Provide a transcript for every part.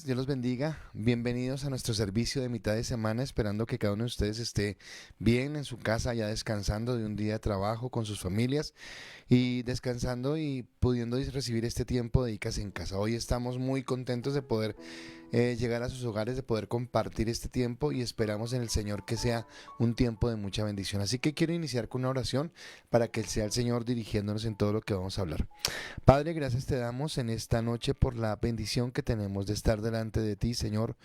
Dios los bendiga. Bienvenidos a nuestro servicio de mitad de semana, esperando que cada uno de ustedes esté bien en su casa, ya descansando de un día de trabajo con sus familias y descansando y pudiendo recibir este tiempo de Icas en casa. Hoy estamos muy contentos de poder llegar a sus hogares, de poder compartir este tiempo y esperamos en el Señor que sea un tiempo de mucha bendición. Así que quiero iniciar con una oración para que sea el Señor dirigiéndonos en todo lo que vamos a hablar. Padre, gracias te damos en esta noche por la bendición que tenemos de estar delante de ti, Señor,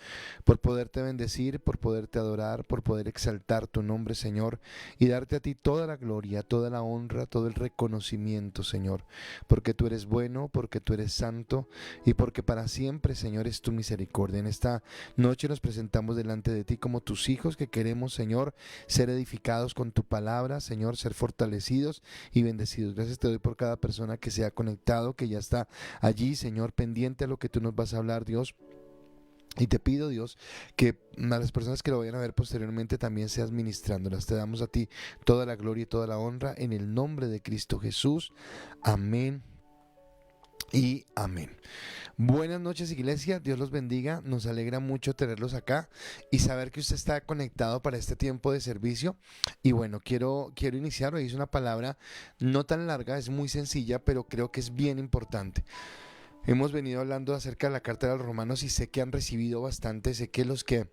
por poderte bendecir, por poderte adorar, por poder exaltar tu nombre, Señor, y darte a ti toda la gloria, toda la honra, todo el reconocimiento, Señor, porque tú eres bueno, porque tú eres santo y porque para siempre, Señor, es tu misericordia. En esta noche nos presentamos delante de ti como tus hijos que queremos, Señor, ser edificados con tu palabra, Señor, ser fortalecidos y bendecidos. Gracias te doy por cada persona que se ha conectado, que ya está allí, Señor, pendiente a lo que tú nos vas a hablar, Dios. Y te pido, Dios, que a las personas que lo vayan a ver posteriormente también seas ministrándolas. Te damos a ti toda la gloria y toda la honra en el nombre de Cristo Jesús. Amén y amén. Buenas noches, iglesia, Dios los bendiga, nos alegra mucho tenerlos acá y saber que usted está conectado para este tiempo de servicio. Y bueno, quiero iniciar, hoy es una palabra no tan larga, es muy sencilla, pero creo que es bien importante. Hemos venido hablando acerca de la carta de los romanos y sé que han recibido bastante, sé que los que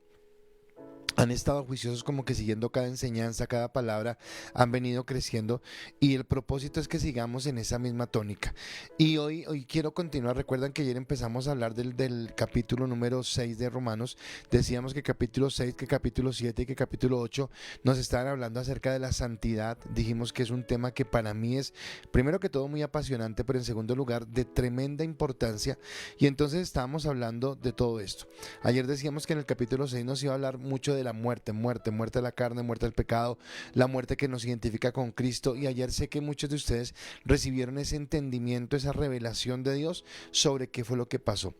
han estado juiciosos como que siguiendo cada enseñanza, cada palabra, han venido creciendo y el propósito es que sigamos en esa misma tónica. Y hoy quiero continuar, recuerdan que ayer empezamos a hablar del capítulo número 6 de Romanos, decíamos que capítulo 6, que capítulo 7 y que capítulo 8 nos estaban hablando acerca de la santidad, dijimos que es un tema que para mí es, primero que todo muy apasionante, pero en segundo lugar de tremenda importancia y entonces estábamos hablando de todo esto. Ayer decíamos que en el capítulo 6 nos iba a hablar mucho de la muerte de la carne, muerte del pecado, la muerte que nos identifica con Cristo. Y ayer sé que muchos de ustedes recibieron ese entendimiento, esa revelación de Dios sobre qué fue lo que pasó.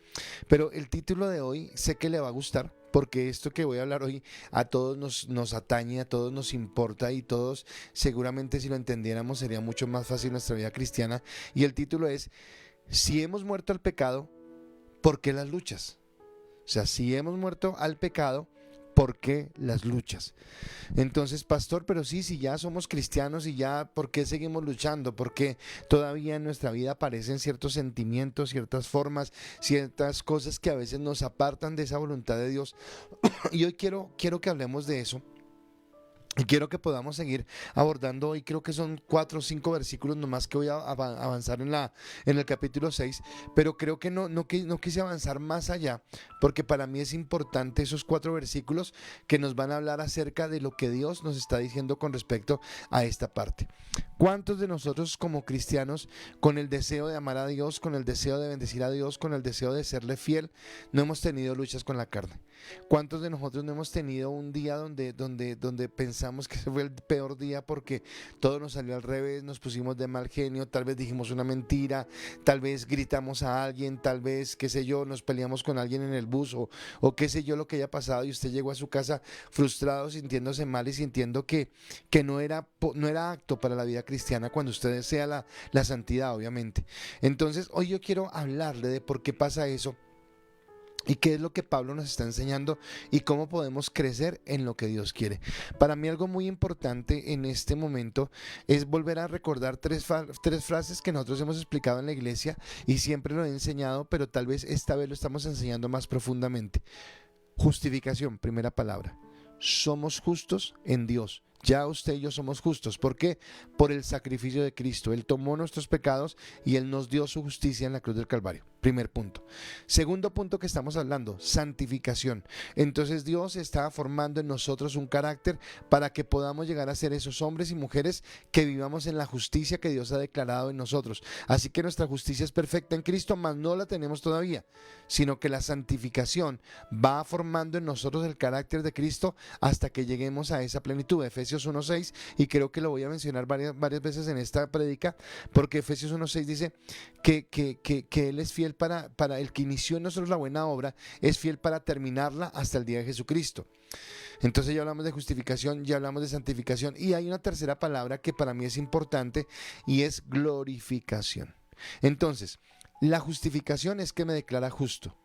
Pero el título de hoy sé que le va a gustar, porque esto que voy a hablar hoy a todos nos atañe, a todos nos importa y todos seguramente si lo entendiéramos sería mucho más fácil nuestra vida cristiana. Y el título es: si hemos muerto al pecado, ¿por qué las luchas? O sea, si hemos muerto al pecado, ¿por qué las luchas? Entonces, pastor, pero sí, si ya somos cristianos y ya, ¿por qué seguimos luchando? ¿Por qué todavía en nuestra vida aparecen ciertos sentimientos, ciertas formas, ciertas cosas que a veces nos apartan de esa voluntad de Dios? Y hoy quiero que hablemos de eso. Y quiero que podamos seguir abordando hoy, creo que son 4 o 5 versículos nomás que voy a avanzar en el capítulo 6, pero creo que no quise avanzar más allá, porque para mí es importante esos 4 versículos que nos van a hablar acerca de lo que Dios nos está diciendo con respecto a esta parte. ¿Cuántos de nosotros como cristianos, con el deseo de amar a Dios, con el deseo de bendecir a Dios, con el deseo de serle fiel, no hemos tenido luchas con la carne? ¿Cuántos de nosotros no hemos tenido un día donde pensamos que ese fue el peor día porque todo nos salió al revés, nos pusimos de mal genio, tal vez dijimos una mentira, tal vez gritamos a alguien, tal vez, qué sé yo, nos peleamos con alguien en el bus o qué sé yo lo que haya pasado y usted llegó a su casa frustrado, sintiéndose mal y sintiendo que no era apto para la vida cristiana cuando usted desea la santidad, obviamente? Entonces, hoy yo quiero hablarle de por qué pasa eso y qué es lo que Pablo nos está enseñando y cómo podemos crecer en lo que Dios quiere. Para mí algo muy importante en este momento es volver a recordar tres frases que nosotros hemos explicado en la iglesia y siempre lo he enseñado, pero tal vez esta vez lo estamos enseñando más profundamente. Justificación, primera palabra. Somos justos en Dios. Ya usted y yo somos justos. ¿Por qué? Por el sacrificio de Cristo. Él tomó nuestros pecados y Él nos dio su justicia en la cruz del Calvario. Primer punto. Segundo punto que estamos hablando, santificación. Entonces Dios está formando en nosotros un carácter para que podamos llegar a ser esos hombres y mujeres que vivamos en la justicia que Dios ha declarado en nosotros. Así que nuestra justicia es perfecta en Cristo, mas no la tenemos todavía, sino que la santificación va formando en nosotros el carácter de Cristo hasta que lleguemos a esa plenitud. Efesios 1:6, y creo que lo voy a mencionar varias veces en esta prédica, porque Efesios 1:6 dice que Él es fiel para el que inició en nosotros la buena obra, es fiel para terminarla hasta el día de Jesucristo. Entonces ya hablamos de justificación, ya hablamos de santificación, y hay una tercera palabra que para mí es importante y es glorificación. Entonces, la justificación es que me declara justo.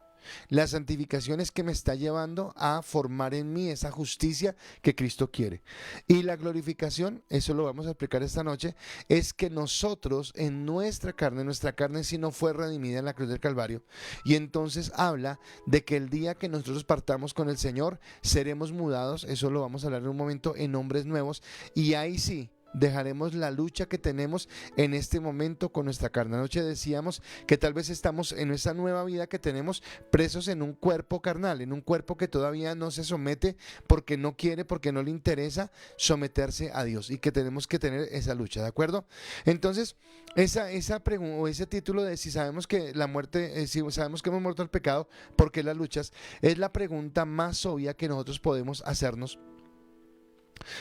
La santificación es que me está llevando a formar en mí esa justicia que Cristo quiere. Y la glorificación, eso lo vamos a explicar esta noche, es que nosotros en nuestra carne sí no fue redimida en la cruz del Calvario. Y entonces habla de que el día que nosotros partamos con el Señor, seremos mudados, eso lo vamos a hablar en un momento, en hombres nuevos. Y ahí sí, dejaremos la lucha que tenemos en este momento con nuestra carne. Anoche decíamos que tal vez estamos en esa nueva vida que tenemos presos en un cuerpo carnal, en un cuerpo que todavía no se somete porque no quiere, porque no le interesa someterse a Dios, y que tenemos que tener esa lucha, ¿de acuerdo? Entonces, esa pregunta o ese título de si sabemos que la muerte, si sabemos que hemos muerto al pecado, ¿por qué las luchas? Es la pregunta más obvia que nosotros podemos hacernos,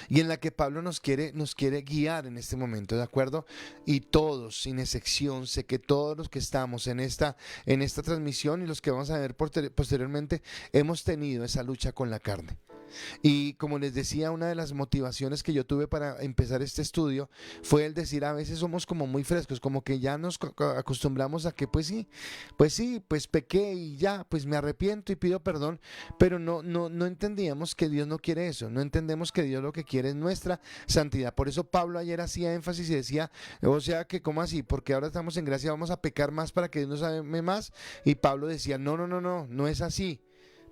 y en la que Pablo nos quiere guiar en este momento, ¿de acuerdo? Y todos, sin excepción, sé que todos los que estamos en esta transmisión y los que vamos a ver posteriormente, hemos tenido esa lucha con la carne. Y como les decía, una de las motivaciones que yo tuve para empezar este estudio fue el decir, a veces somos como muy frescos, como que ya nos acostumbramos a que pues sí, pues pequé y ya, pues me arrepiento y pido perdón, pero no entendíamos que Dios no quiere eso, no entendemos que Dios lo que quiere es nuestra santidad. Por eso Pablo ayer hacía énfasis y decía, o sea, que ¿cómo así? Porque ahora estamos en gracia, vamos a pecar más para que Dios nos ame más. Y Pablo decía, no es así.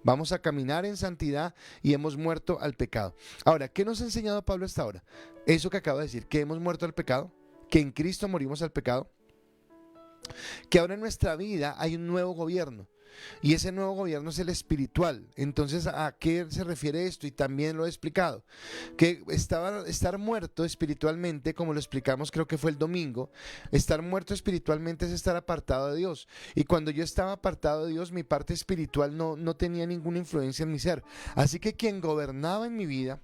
Vamos a caminar en santidad y hemos muerto al pecado. Ahora, ¿qué nos ha enseñado Pablo hasta ahora? Eso que acabo de decir, que hemos muerto al pecado, que en Cristo morimos al pecado, que ahora en nuestra vida hay un nuevo gobierno. Y ese nuevo gobierno es el espiritual. Entonces, ¿a qué se refiere esto? Y también lo he explicado, que estar muerto espiritualmente, como lo explicamos, creo que fue el domingo. Estar muerto espiritualmente es estar apartado de Dios. Y cuando yo estaba apartado de Dios, mi parte espiritual no tenía ninguna influencia en mi ser. Así que quien gobernaba en mi vida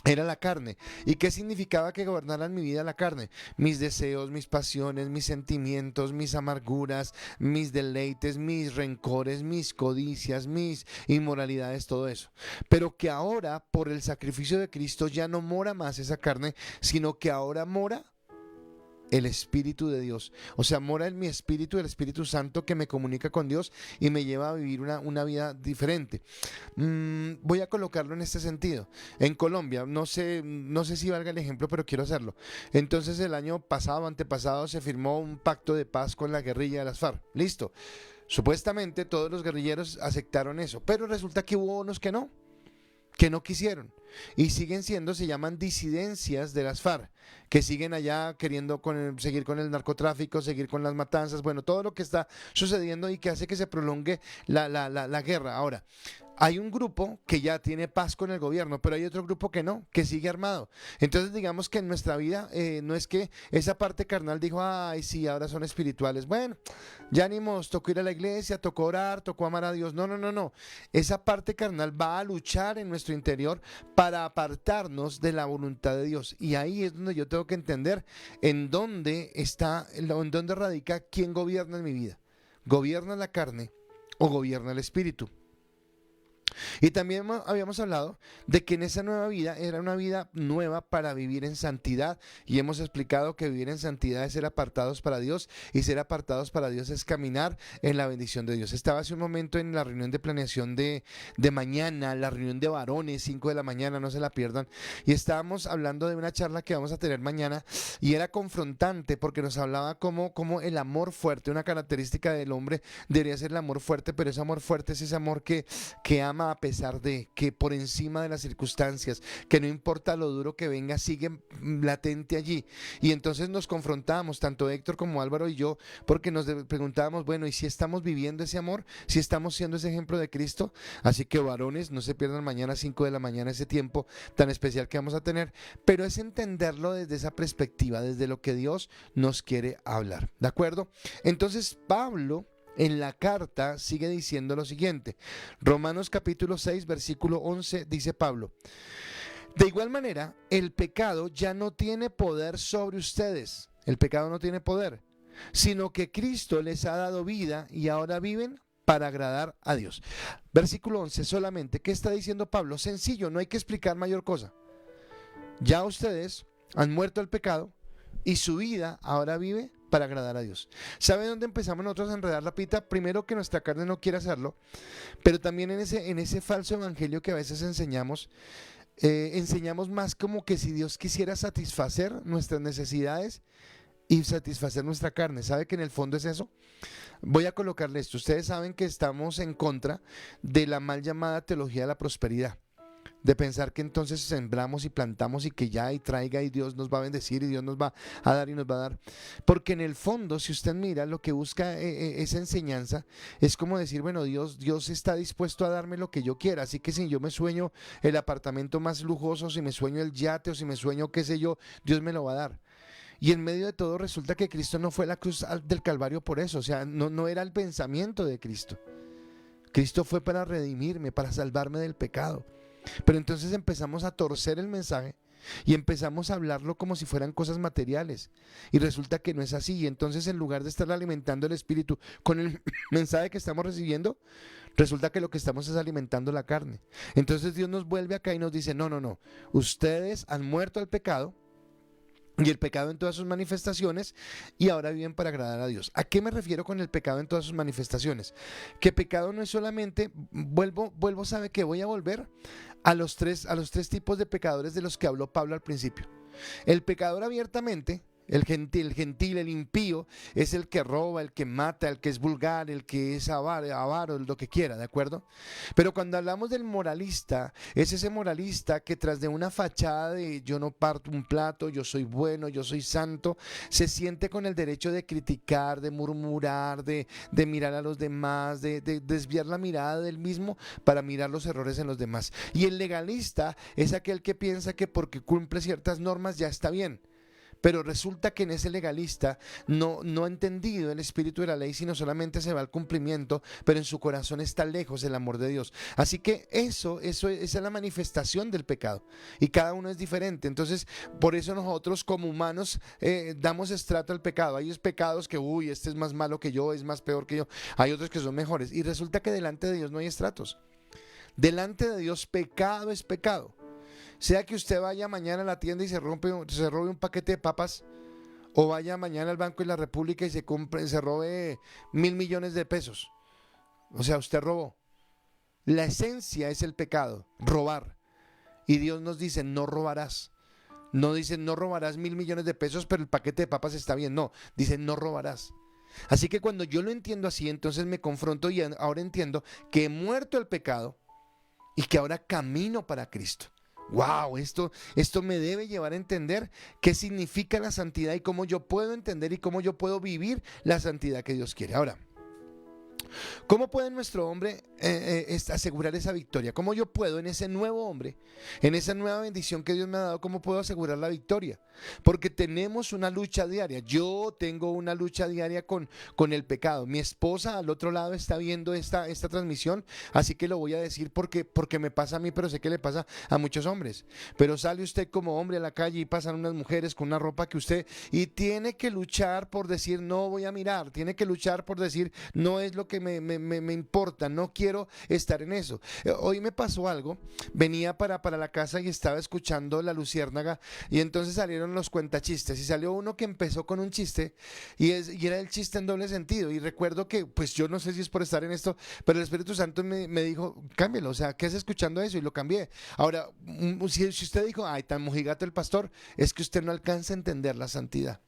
era la carne. ¿Y qué significaba que gobernara en mi vida la carne? Mis deseos, mis pasiones, mis sentimientos, mis amarguras, mis deleites, mis rencores, mis codicias, mis inmoralidades, todo eso. Pero que ahora, por el sacrificio de Cristo, ya no mora más esa carne, sino que ahora mora el Espíritu de Dios. O sea, mora en mi espíritu, el Espíritu Santo, que me comunica con Dios y me lleva a vivir una vida diferente. Voy a colocarlo en este sentido. En Colombia, no sé si valga el ejemplo, pero quiero hacerlo. Entonces, el año pasado, antepasado, se firmó un pacto de paz con la guerrilla de las FARC. Listo. Supuestamente todos los guerrilleros aceptaron eso, pero resulta que hubo unos que no quisieron, y siguen siendo, se llaman disidencias de las FARC, que siguen allá queriendo seguir con el narcotráfico, seguir con las matanzas, bueno, todo lo que está sucediendo y que hace que se prolongue la guerra. Ahora, hay un grupo que ya tiene paz con el gobierno, pero hay otro grupo que no, que sigue armado. Entonces, digamos que en nuestra vida no es que esa parte carnal dijo, ay, sí, ahora son espirituales. Bueno, ya ni modo, tocó ir a la iglesia, tocó orar, tocó amar a Dios. No. Esa parte carnal va a luchar en nuestro interior para apartarnos de la voluntad de Dios. Y ahí es donde yo tengo que entender en dónde radica quién gobierna en mi vida. ¿Gobierna la carne o gobierna el espíritu? Y también habíamos hablado de que en esa nueva vida era una vida nueva para vivir en santidad, y hemos explicado que vivir en santidad es ser apartados para Dios, y ser apartados para Dios es caminar en la bendición de Dios. Estaba hace un momento en la reunión de planeación de mañana, la reunión de varones, 5 de la mañana, no se la pierdan, y estábamos hablando de una charla que vamos a tener mañana, y era confrontante porque nos hablaba como el amor fuerte, una característica del hombre debería ser el amor fuerte, pero ese amor fuerte es ese amor que ama a pesar de, que por encima de las circunstancias, que no importa lo duro que venga, sigue latente allí. Y entonces nos confrontamos, tanto Héctor como Álvaro y yo, porque nos preguntábamos, bueno, ¿y si estamos viviendo ese amor? ¿Si estamos siendo ese ejemplo de Cristo? Así que varones, no se pierdan mañana 5 de la mañana ese tiempo tan especial que vamos a tener, pero es entenderlo desde esa perspectiva, desde lo que Dios nos quiere hablar, ¿de acuerdo? Entonces Pablo en la carta sigue diciendo lo siguiente. Romanos capítulo 6, versículo 11, dice Pablo: de igual manera, el pecado ya no tiene poder sobre ustedes. El pecado no tiene poder, sino que Cristo les ha dado vida y ahora viven para agradar a Dios. Versículo 11 solamente. ¿Qué está diciendo Pablo? Sencillo, no hay que explicar mayor cosa. Ya ustedes han muerto al pecado y su vida ahora vive para agradar a Dios. ¿Sabe dónde empezamos nosotros a enredar la pita? Primero, que nuestra carne no quiere hacerlo, pero también en ese falso evangelio que a veces enseñamos. Enseñamos más como que si Dios quisiera satisfacer nuestras necesidades y satisfacer nuestra carne. ¿Sabe que en el fondo es eso? Voy a colocarle esto. Ustedes saben que estamos en contra de la mal llamada teología de la prosperidad, de pensar que entonces sembramos y plantamos y que ya y traiga y Dios nos va a bendecir y Dios nos va a dar y nos va a dar. Porque en el fondo, si usted mira, lo que busca esa enseñanza es como decir, bueno, Dios está dispuesto a darme lo que yo quiera, así que si yo me sueño el apartamento más lujoso, si me sueño el yate o si me sueño qué sé yo, Dios me lo va a dar. Y en medio de todo resulta que Cristo no fue a la cruz del Calvario por eso, o sea, no era el pensamiento de Cristo. Cristo fue para redimirme, para salvarme del pecado. Pero entonces empezamos a torcer el mensaje y empezamos a hablarlo como si fueran cosas materiales. Y resulta que no es así. Y entonces, en lugar de estar alimentando el espíritu con el mensaje que estamos recibiendo, resulta que lo que estamos es alimentando la carne. Entonces Dios nos vuelve acá y nos dice, no, ustedes han muerto al pecado y el pecado en todas sus manifestaciones, y ahora viven para agradar a Dios. ¿A qué me refiero con el pecado en todas sus manifestaciones? Que pecado no es solamente, sabe que voy a volver a los tres tipos de pecadores de los que habló Pablo al principio. El pecador abiertamente, el gentil, el impío, es el que roba, el que mata, el que es vulgar, el que es avaro, lo que quiera, ¿de acuerdo? Pero cuando hablamos del moralista, es ese moralista que tras de una fachada de yo no parto un plato, yo soy bueno, yo soy santo, se siente con el derecho de criticar, de murmurar, de mirar a los demás, de desviar la mirada del mismo para mirar los errores en los demás. Y el legalista es aquel que piensa que porque cumple ciertas normas ya está bien. Pero resulta que en ese legalista no ha entendido el espíritu de la ley, sino solamente se va al cumplimiento, pero en su corazón está lejos el amor de Dios. Así que esa es la manifestación del pecado, y cada uno es diferente. Entonces, por eso nosotros como humanos damos estrato al pecado. Hay pecados que, este es más malo que yo, es más peor que yo. Hay otros que son mejores. Y resulta que delante de Dios no hay estratos. Delante de Dios, pecado es pecado. Sea que usted vaya mañana a la tienda y se robe un paquete de papas, o vaya mañana al Banco de la República y se robe 1.000 millones de pesos. O sea, usted robó. La esencia es el pecado, robar. Y Dios nos dice, no robarás. No dice, no robarás 1.000 millones de pesos, pero el paquete de papas está bien. No, dice, no robarás. Así que cuando yo lo entiendo así, entonces me confronto y ahora entiendo que he muerto el pecado y que ahora camino para Cristo. Wow, esto me debe llevar a entender qué significa la santidad y cómo yo puedo entender y cómo yo puedo vivir la santidad que Dios quiere. Ahora, ¿cómo puede nuestro hombre asegurar esa victoria? ¿Cómo yo puedo en ese nuevo hombre, en esa nueva bendición que Dios me ha dado, cómo puedo asegurar la victoria? Porque tenemos una lucha diaria. Yo tengo una lucha diaria con el pecado. Mi esposa al otro lado está viendo esta transmisión, así que lo voy a decir porque me pasa a mí, pero sé que le pasa a muchos hombres. Pero sale usted como hombre a la calle y pasan unas mujeres con una ropa que usted, y tiene que luchar por decir no voy a mirar, tiene que luchar por decir no es lo que me importa, no quiero estar en eso. Hoy me pasó algo, venía para la casa y estaba escuchando La Luciérnaga, y entonces salieron los cuentachistes y salió uno que empezó con un chiste y era el chiste en doble sentido. Y recuerdo que, pues yo no sé si es por estar en esto, pero el Espíritu Santo me dijo, cámbialo, o sea, ¿qué haces escuchando eso? Y lo cambié. Ahora, si usted dijo, ay, tan mojigato el pastor, es que usted no alcanza a entender la santidad.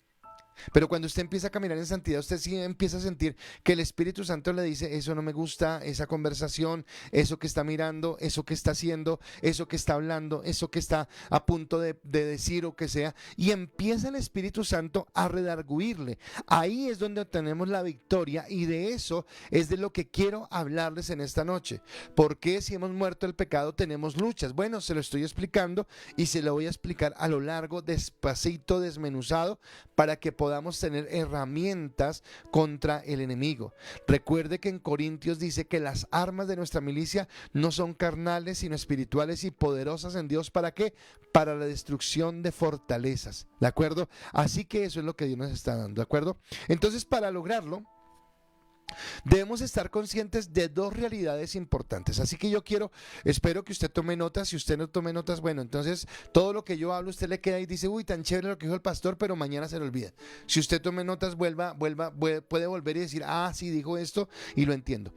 Pero cuando usted empieza a caminar en santidad, usted sí empieza a sentir que el Espíritu Santo le dice, eso no me gusta, esa conversación, eso que está mirando, eso que está haciendo, eso que está hablando, eso que está a punto de decir o que sea, y empieza el Espíritu Santo a redarguirle. Ahí es donde obtenemos la victoria, y de eso es de lo que quiero hablarles en esta noche. ¿Por qué si hemos muerto el pecado tenemos luchas? Bueno, se lo estoy explicando y se lo voy a explicar a lo largo, despacito, desmenuzado, para que podamos tener herramientas contra el enemigo. Recuerde que en Corintios dice que las armas de nuestra milicia no son carnales, sino espirituales y poderosas en Dios. ¿Para qué? Para la destrucción de fortalezas, ¿de acuerdo? Así que eso es lo que Dios nos está dando, ¿de acuerdo? Entonces, para lograrlo, Debemos estar conscientes de dos realidades importantes. Así que espero que usted tome notas. Si usted no tome notas, bueno, entonces todo lo que yo hablo, usted le queda y dice, uy, tan chévere lo que dijo el pastor, pero mañana se le olvida. Si usted tome notas, puede volver y decir, ah, sí, dijo esto y lo entiendo.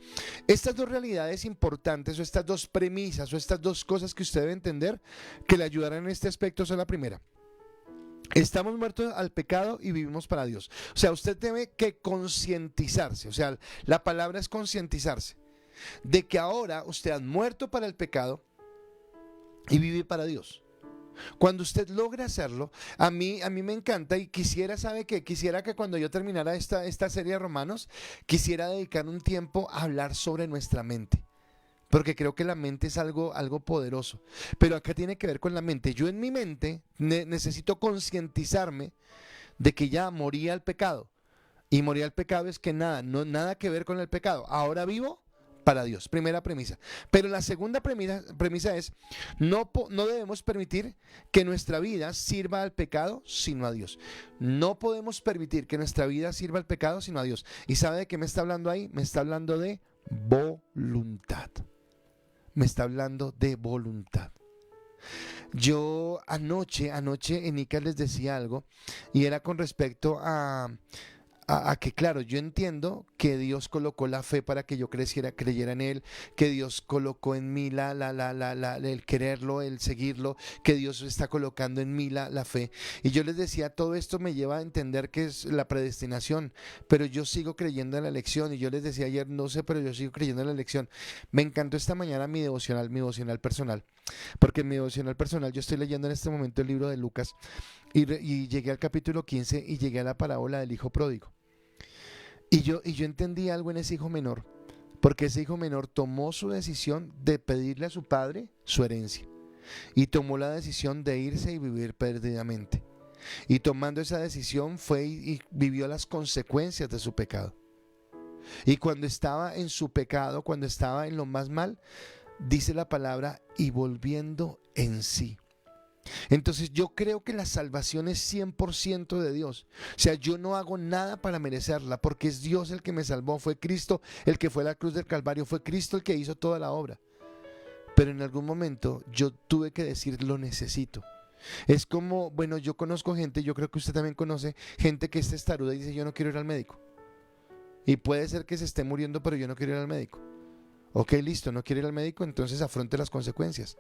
Estas dos realidades importantes, o estas dos premisas, o estas dos cosas que usted debe entender, que le ayudarán en este aspecto, son la primera. Estamos muertos al pecado y vivimos para Dios. O sea, usted debe que concientizarse. O sea, la palabra es concientizarse de que ahora usted ha muerto para el pecado y vive para Dios. Cuando usted logra hacerlo, a mí me encanta y quisiera que cuando yo terminara esta serie de Romanos, quisiera dedicar un tiempo a hablar sobre nuestra mente. Porque creo que la mente es algo poderoso. Pero acá tiene que ver con la mente. Yo en mi mente necesito concientizarme de que ya morí al pecado. Y morir al pecado es que nada que ver con el pecado. Ahora vivo para Dios. Primera premisa. Pero la segunda premisa es, no debemos permitir que nuestra vida sirva al pecado sino a Dios. No podemos permitir que nuestra vida sirva al pecado sino a Dios. ¿Y sabe de qué me está hablando ahí? Me está hablando de voluntad. Me está hablando de voluntad. Yo anoche en Icas les decía algo y era con respecto a que claro, yo entiendo que Dios colocó la fe para que yo creyera en Él, que Dios colocó en mí el quererlo, el seguirlo, que Dios está colocando en mí la fe. Y yo les decía, todo esto me lleva a entender que es la predestinación, pero yo sigo creyendo en la elección. Y yo les decía ayer, no sé, pero yo sigo creyendo en la elección. Me encantó esta mañana mi devocional personal, porque en mi devocional personal yo estoy leyendo en este momento el libro de Lucas y llegué al capítulo 15 y llegué a la parábola del hijo pródigo. Y yo entendí algo en ese hijo menor, porque ese hijo menor tomó su decisión de pedirle a su padre su herencia y tomó la decisión de irse y vivir perdidamente. Y tomando esa decisión fue y vivió las consecuencias de su pecado. Y cuando estaba en su pecado, cuando estaba en lo más mal, dice la palabra, y volviendo en sí. Entonces yo creo que la salvación es 100% de Dios. O sea, yo no hago nada para merecerla, porque es Dios el que me salvó. Fue Cristo el que fue a la cruz del Calvario. Fue Cristo el que hizo toda la obra. Pero en algún momento yo tuve que decir, lo necesito. Es como, bueno, yo conozco gente, yo creo que usted también conoce gente que es testaruda y dice, yo no quiero ir al médico. Y puede ser que se esté muriendo, pero yo no quiero ir al médico. Ok, listo, no quiere ir al médico, entonces afronte las consecuencias.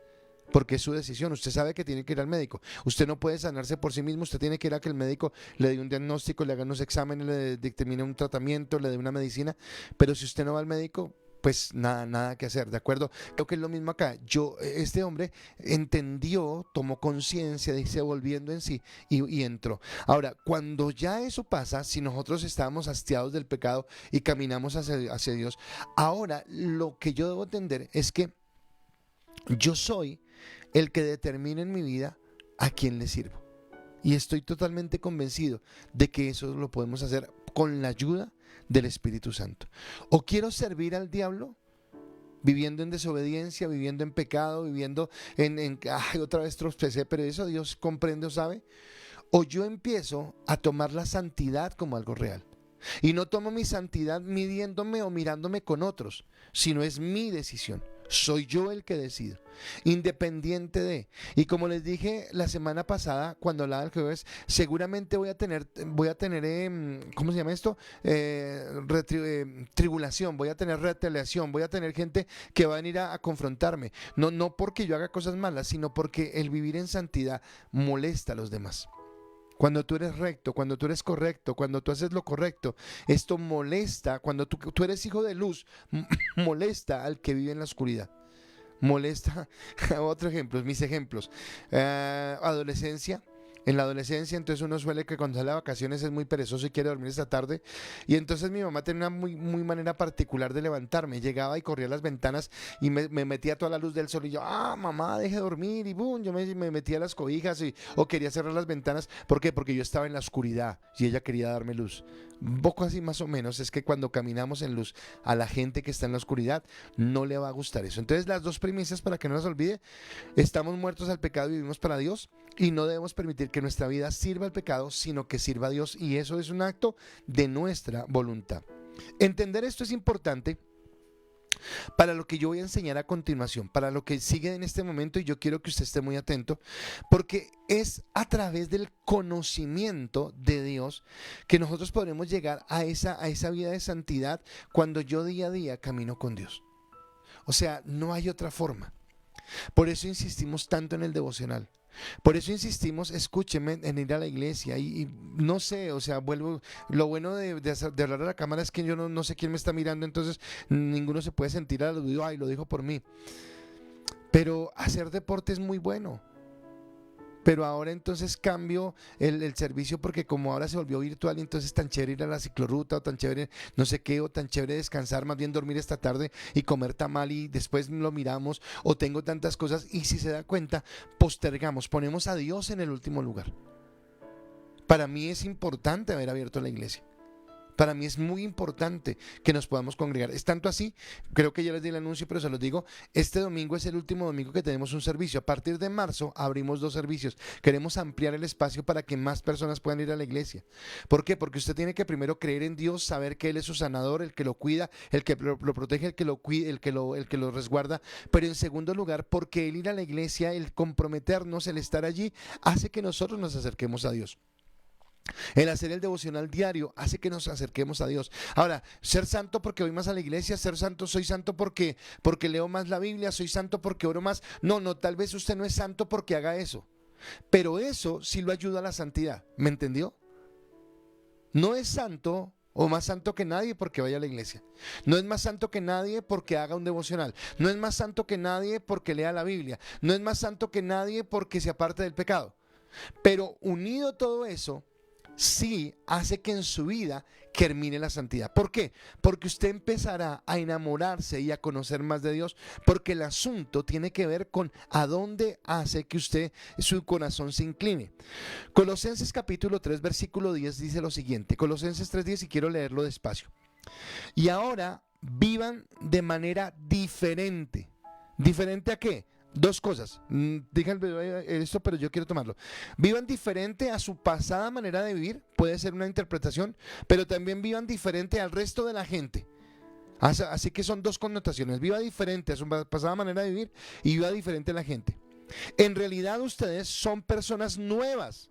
Porque es su decisión, usted sabe que tiene que ir al médico. Usted no puede sanarse por sí mismo, usted tiene que ir a que el médico le dé un diagnóstico, le haga unos exámenes, le dictamine un tratamiento, le dé una medicina. Pero si usted no va al médico, pues nada que hacer, ¿de acuerdo? Creo que es lo mismo acá. Este hombre entendió, tomó conciencia, dice, volviendo en sí y entró. Ahora, cuando ya eso pasa, si nosotros estábamos hastiados del pecado y caminamos hacia Dios, ahora lo que yo debo entender es que yo soy el que determina en mi vida a quién le sirvo. Y estoy totalmente convencido de que eso lo podemos hacer con la ayuda del Espíritu Santo. O quiero servir al diablo viviendo en desobediencia, viviendo en pecado, viviendo otra vez tropecé, pero eso Dios comprende o sabe. O yo empiezo a tomar la santidad como algo real. Y no tomo mi santidad midiéndome o mirándome con otros, sino es mi decisión. Soy yo el que decido, independiente de. Y como les dije la semana pasada cuando hablaba del jueves, seguramente voy a tener ¿cómo se llama esto? Tribulación, voy a tener retaliación, voy a tener gente que va a venir a confrontarme. No porque yo haga cosas malas, sino porque el vivir en santidad molesta a los demás. Cuando tú eres recto, cuando tú eres correcto, cuando tú haces lo correcto, esto molesta. Cuando tú eres hijo de luz, molesta al que vive en la oscuridad. Molesta. Otro ejemplo, mis ejemplos. Adolescencia. En la adolescencia, entonces uno suele que cuando sale a vacaciones es muy perezoso y quiere dormir esta tarde. Y entonces mi mamá tenía una muy manera particular de levantarme. Llegaba y corría a las ventanas y me metía toda la luz del sol. Y yo, mamá, deje de dormir. Y boom, yo me metía a las cobijas o quería cerrar las ventanas. ¿Por qué? Porque yo estaba en la oscuridad y ella quería darme luz. Un poco así más o menos es que cuando caminamos en luz, a la gente que está en la oscuridad no le va a gustar eso. Entonces las dos premisas para que no nos olvide: estamos muertos al pecado y vivimos para Dios, y no debemos permitir que nuestra vida sirva al pecado, sino que sirva a Dios, y eso es un acto de nuestra voluntad. Entender esto es importante para lo que yo voy a enseñar a continuación, para lo que sigue en este momento, y yo quiero que usted esté muy atento, porque es a través del conocimiento de Dios que nosotros podremos llegar a esa vida de santidad cuando yo día a día camino con Dios. O sea, no hay otra forma. Por eso insistimos tanto en el devocional. Por eso insistimos, escúcheme, en ir a la iglesia y no sé, o sea, vuelvo, lo bueno de hablar a la cámara es que yo no sé quién me está mirando, entonces ninguno se puede sentir aludido, ay, lo dijo por mí. Pero hacer deporte es muy bueno. Pero ahora entonces cambio el servicio porque como ahora se volvió virtual y entonces tan chévere ir a la ciclorruta o tan chévere no sé qué o tan chévere descansar, más bien dormir esta tarde y comer tamal y después lo miramos o tengo tantas cosas y si se da cuenta postergamos, ponemos a Dios en el último lugar. Para mí es importante haber abierto la iglesia. Para mí es muy importante que nos podamos congregar. Es tanto así, creo que ya les di el anuncio, pero se los digo, este domingo es el último domingo que tenemos un servicio. A partir de marzo abrimos 2 servicios. Queremos ampliar el espacio para que más personas puedan ir a la iglesia. ¿Por qué? Porque usted tiene que primero creer en Dios, saber que Él es su sanador, el que lo cuida, el que lo protege, el que lo cuida, el que lo resguarda. Pero en segundo lugar, porque el ir a la iglesia, el comprometernos, el estar allí, hace que nosotros nos acerquemos a Dios. El hacer el devocional diario hace que nos acerquemos a Dios. Ahora, ser santo porque voy más a la iglesia, ser santo, soy santo porque leo más la Biblia, soy santo porque oro más. No, tal vez usted no es santo porque haga eso. Pero eso sí lo ayuda a la santidad. ¿Me entendió? No es santo o más santo que nadie porque vaya a la iglesia. No es más santo que nadie porque haga un devocional. No es más santo que nadie porque lea la Biblia. No es más santo que nadie porque se aparte del pecado. Pero unido todo eso, sí hace que en su vida germine la santidad. ¿Por qué? Porque usted empezará a enamorarse y a conocer más de Dios, porque el asunto tiene que ver con a dónde hace que usted, su corazón se incline. Colosenses capítulo 3 versículo 10 dice lo siguiente, Colosenses 3:10 y quiero leerlo despacio. Y ahora vivan de manera diferente. ¿Diferente a qué? 2 cosas, díganme esto, pero yo quiero tomarlo. Vivan diferente a su pasada manera de vivir, puede ser una interpretación, pero también vivan diferente al resto de la gente. Así que son 2 connotaciones, viva diferente a su pasada manera de vivir y viva diferente a la gente. En realidad ustedes son personas nuevas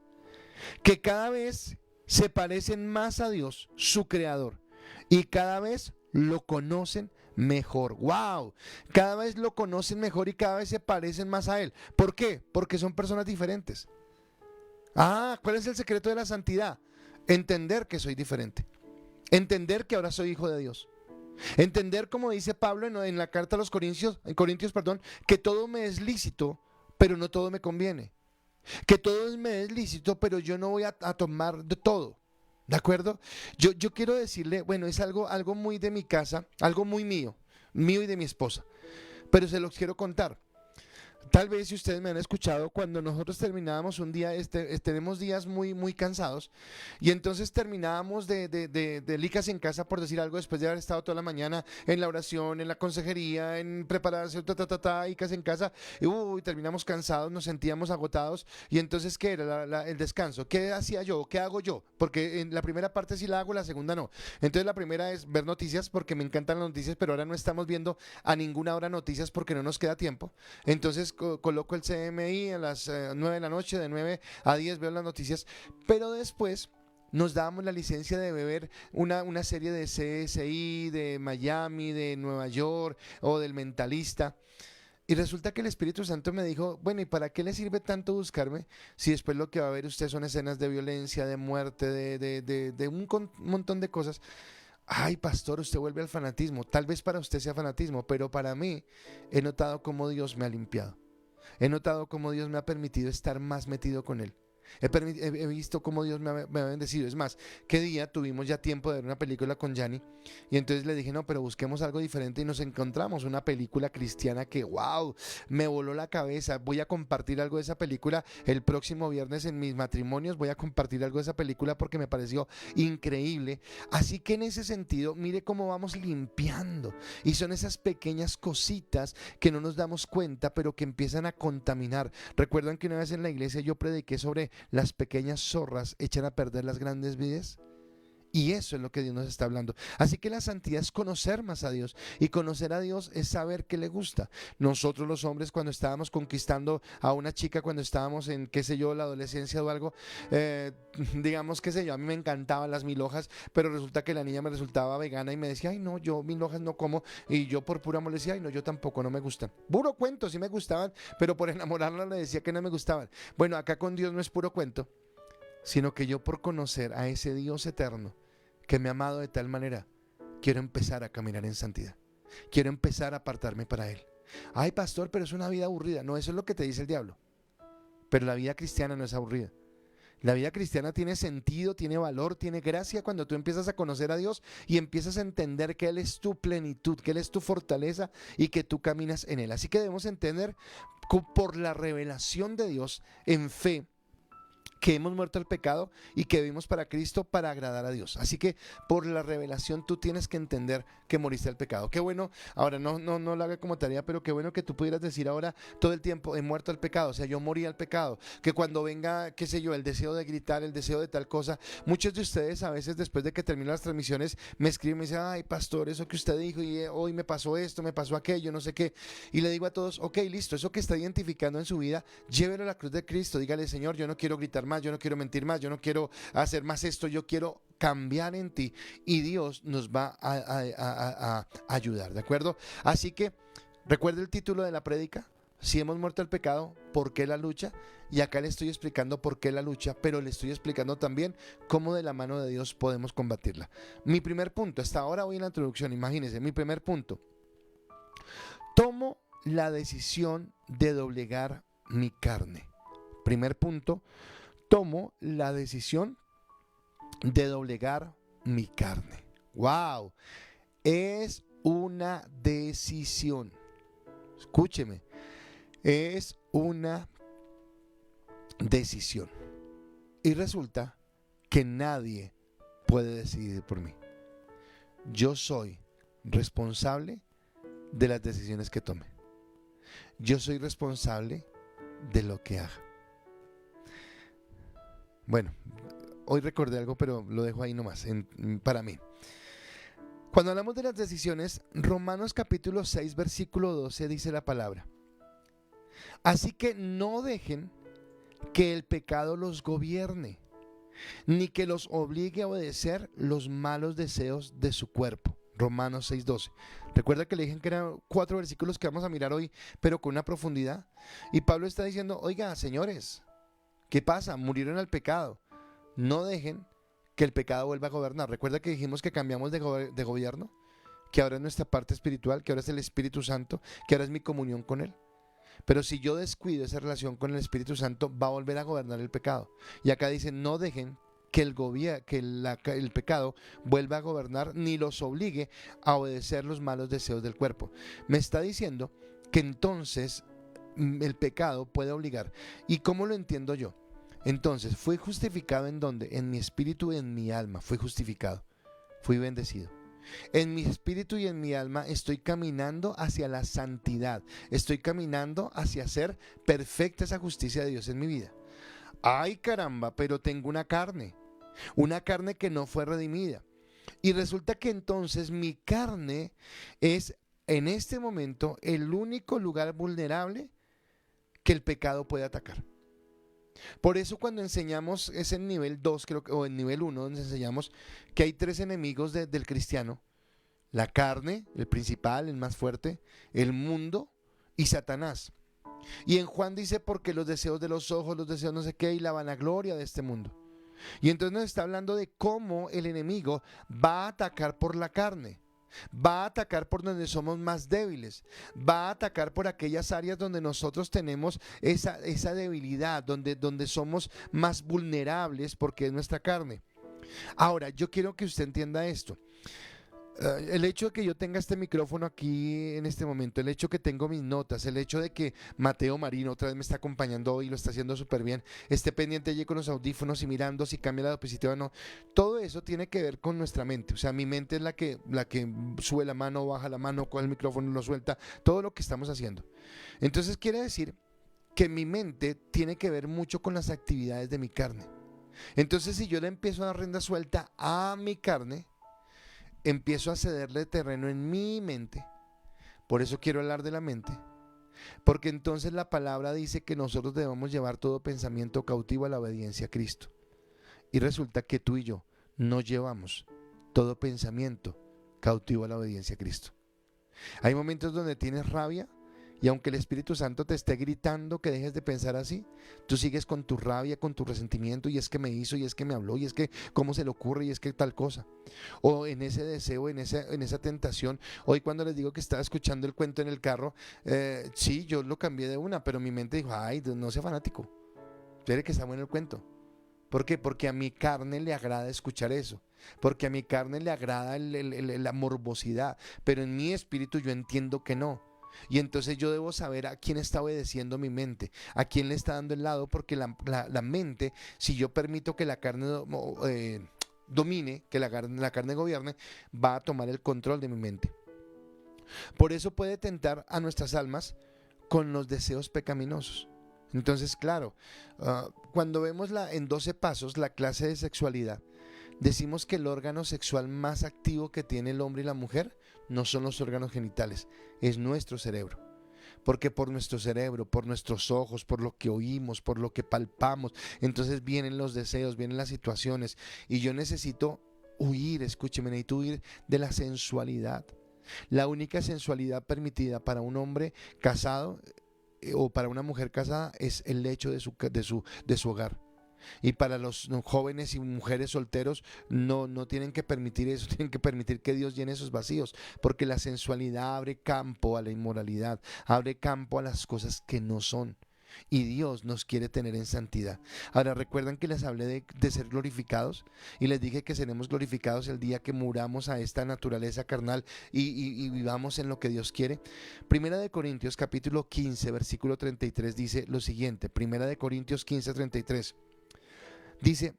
que cada vez se parecen más a Dios, su creador, y cada vez lo conocen mejor. ¡Wow! Cada vez lo conocen mejor y cada vez se parecen más a Él. ¿Por qué? Porque son personas diferentes. ¿Cuál es el secreto de la santidad? Entender que soy diferente. Entender que ahora soy hijo de Dios. Entender, como dice Pablo en la carta a los Corintios, que todo me es lícito, pero no todo me conviene. Que todo me es lícito, pero yo no voy a tomar de todo. ¿De acuerdo? Yo quiero decirle, bueno, es algo muy de mi casa, algo muy mío y de mi esposa, pero se los quiero contar. Tal vez si ustedes me han escuchado, cuando nosotros terminábamos un día, tenemos días muy cansados, y entonces terminábamos de licas en casa, por decir algo, después de haber estado toda la mañana en la oración, en la consejería, en prepararse, icas en casa, y terminamos cansados, nos sentíamos agotados, y entonces, ¿qué era el descanso? ¿Qué hacía yo? ¿Qué hago yo? Porque en la primera parte sí la hago, la segunda no. Entonces la primera es ver noticias, porque me encantan las noticias, pero ahora no estamos viendo a ninguna hora noticias porque no nos queda tiempo. Entonces coloco el CMI a las 9 de la noche, de 9 a 10 veo las noticias, pero después nos dábamos la licencia de ver una serie de CSI, de Miami, de Nueva York o del Mentalista. Y resulta que el Espíritu Santo me dijo, bueno, ¿y para qué le sirve tanto buscarme si después lo que va a ver usted son escenas de violencia, de muerte, de un montón de cosas? Ay, pastor, usted vuelve al fanatismo. Tal vez para usted sea fanatismo, pero para mí he notado cómo Dios me ha limpiado. He notado cómo Dios me ha permitido estar más metido con Él. He visto cómo Dios me ha bendecido. Es más, ¿qué día tuvimos ya tiempo de ver una película con Yanni? Y entonces le dije, no, pero busquemos algo diferente y nos encontramos una película cristiana que, wow, me voló la cabeza. Voy a compartir algo de esa película el próximo viernes en mis matrimonios. Voy a compartir algo de esa película porque me pareció increíble. Así que en ese sentido, mire cómo vamos limpiando. Y son esas pequeñas cositas que no nos damos cuenta, pero que empiezan a contaminar. Recuerdan que una vez en la iglesia yo prediqué sobre las pequeñas zorras echan a perder las grandes vides. Y eso es lo que Dios nos está hablando. Así que la santidad es conocer más a Dios. Y conocer a Dios es saber qué le gusta. Nosotros los hombres, cuando estábamos conquistando a una chica, cuando estábamos en, qué sé yo, la adolescencia o algo, eh, digamos, qué sé yo, a mí me encantaban las mil hojas, pero resulta que la niña me resultaba vegana y me decía, ay no, yo mil hojas no como. Y yo por pura molestia, ay no, yo tampoco, no me gustan. Puro cuento, sí me gustaban, pero por enamorarla le decía que no me gustaban. Bueno, acá con Dios no es puro cuento, sino que yo por conocer a ese Dios eterno, que me ha amado de tal manera, quiero empezar a caminar en santidad. Quiero empezar a apartarme para Él. Ay, pastor, pero es una vida aburrida. No, eso es lo que te dice el diablo. Pero la vida cristiana no es aburrida. La vida cristiana tiene sentido, tiene valor, tiene gracia cuando tú empiezas a conocer a Dios y empiezas a entender que Él es tu plenitud, que Él es tu fortaleza y que tú caminas en Él. Así que debemos entender por la revelación de Dios en fe, que hemos muerto al pecado y que vivimos para Cristo para agradar a Dios. Así que por la revelación tú tienes que entender que moriste al pecado. Qué bueno, ahora no lo haga como tarea, pero qué bueno que tú pudieras decir ahora todo el tiempo, he muerto al pecado, o sea, yo morí al pecado. Que cuando venga, qué sé yo, el deseo de gritar, el deseo de tal cosa, muchos de ustedes a veces después de que terminan las transmisiones me escriben y me dicen, ay pastor, eso que usted dijo y hoy me pasó esto, me pasó aquello, no sé qué. Y le digo a todos, ok, listo, eso que está identificando en su vida, llévelo a la cruz de Cristo, dígale, Señor, yo no quiero gritar más, yo no quiero mentir más, yo no quiero hacer más esto, yo quiero cambiar en ti y Dios nos va a ayudar, ¿de acuerdo? Así que recuerde el título de la prédica, si hemos muerto al pecado, ¿por qué la lucha? Y acá le estoy explicando por qué la lucha, pero le estoy explicando también cómo de la mano de Dios podemos combatirla. Mi primer punto, hasta ahora voy en la introducción, imagínense, mi primer punto, tomo la decisión de doblegar mi carne. Primer punto, tomo la decisión de doblegar mi carne. ¡Wow! Es una decisión. Escúcheme. Es una decisión. Y resulta que nadie puede decidir por mí. Yo soy responsable de las decisiones que tome. Yo soy responsable de lo que haga. Bueno, hoy recordé algo, pero lo dejo ahí nomás, para mí. Cuando hablamos de las decisiones, Romanos capítulo 6, versículo 12 dice la palabra. Así que no dejen que el pecado los gobierne, ni que los obligue a obedecer los malos deseos de su cuerpo. Romanos 6, 12. Recuerda que le dije que eran 4 versículos que vamos a mirar hoy, pero con una profundidad. Y Pablo está diciendo, oiga, señores, ¿qué pasa? Murieron al pecado. No dejen que el pecado vuelva a gobernar. Recuerda que dijimos que cambiamos de gobierno, que ahora es nuestra parte espiritual, que ahora es el Espíritu Santo, que ahora es mi comunión con Él. Pero si yo descuido esa relación con el Espíritu Santo, va a volver a gobernar el pecado. Y acá dice, no dejen que el pecado vuelva a gobernar, ni los obligue a obedecer los malos deseos del cuerpo. Me está diciendo que entonces el pecado puede obligar. ¿Y cómo lo entiendo yo? Entonces, fui justificado ¿en dónde? En mi espíritu y en mi alma. Fui justificado. Fui bendecido. En mi espíritu y en mi alma estoy caminando hacia la santidad. Estoy caminando hacia hacer perfecta esa justicia de Dios en mi vida. Ay caramba, pero tengo una carne que no fue redimida. Y resulta que entonces mi carne es en este momento el único lugar vulnerable que el pecado puede atacar. Por eso cuando enseñamos, es en nivel 2 creo que, o en nivel 1 donde enseñamos que hay 3 enemigos del cristiano: la carne, el principal, el más fuerte, el mundo y Satanás. Y en Juan dice, porque los deseos de los ojos, los deseos no sé qué y la vanagloria de este mundo. Y entonces nos está hablando de cómo el enemigo va a atacar por la carne. Va a atacar por donde somos más débiles. Va a atacar por aquellas áreas donde nosotros tenemos esa debilidad, donde somos más vulnerables porque es nuestra carne. Ahora, yo quiero que usted entienda esto. El hecho de que yo tenga este micrófono aquí en este momento, el hecho de que tengo mis notas, el hecho de que Mateo Marino otra vez me está acompañando hoy y lo está haciendo súper bien, esté pendiente allí con los audífonos y mirando si cambia la diapositiva o no, todo eso tiene que ver con nuestra mente. O sea, mi mente es la que sube la mano, baja la mano, coge el micrófono, lo suelta, todo lo que estamos haciendo. Entonces quiere decir que mi mente tiene que ver mucho con las actividades de mi carne. Entonces, si yo le empiezo a dar rienda suelta a mi carne, empiezo a cederle terreno en mi mente. Por eso quiero hablar de la mente. Porque entonces la palabra dice que nosotros debemos llevar todo pensamiento cautivo a la obediencia a Cristo. Y resulta que tú y yo no llevamos todo pensamiento cautivo a la obediencia a Cristo. Hay momentos donde tienes rabia y aunque el Espíritu Santo te esté gritando que dejes de pensar así, tú sigues con tu rabia, con tu resentimiento, y es que me hizo, y es que me habló, y es que cómo se le ocurre, y es que tal cosa. O en ese deseo, en esa tentación. Hoy cuando les digo que estaba escuchando el cuento en el carro, sí, yo lo cambié de una, pero mi mente dijo, ay, no sea fanático, espere que está bueno el cuento. ¿Por qué? Porque a mi carne le agrada escuchar eso. Porque a mi carne le agrada la morbosidad. Pero en mi espíritu yo entiendo que no. Y entonces yo debo saber a quién está obedeciendo mi mente, a quién le está dando el lado, porque la mente, si yo permito que la carne domine, que la carne gobierne, va a tomar el control de mi mente. Por eso puede tentar a nuestras almas con los deseos pecaminosos. Entonces, claro, cuando vemos en 12 pasos la clase de sexualidad, decimos que el órgano sexual más activo que tiene el hombre y la mujer no son los órganos genitales, es nuestro cerebro. Porque por nuestro cerebro, por nuestros ojos, por lo que oímos, por lo que palpamos, entonces vienen los deseos, vienen las situaciones. Y yo necesito huir, escúcheme, necesito huir de la sensualidad. La única sensualidad permitida para un hombre casado o para una mujer casada es el lecho de su hogar. Y para los jóvenes y mujeres solteros no tienen que permitir eso, tienen que permitir que Dios llene esos vacíos, porque la sensualidad abre campo a la inmoralidad, abre campo a las cosas que no son. Y Dios nos quiere tener en santidad. Ahora, ¿recuerdan que les hablé de ser glorificados? Y les dije que seremos glorificados el día que muramos a esta naturaleza carnal y vivamos en lo que Dios quiere. Primera de Corintios capítulo 15 versículo 33 dice lo siguiente. Primera de Corintios 15, 33. Dice,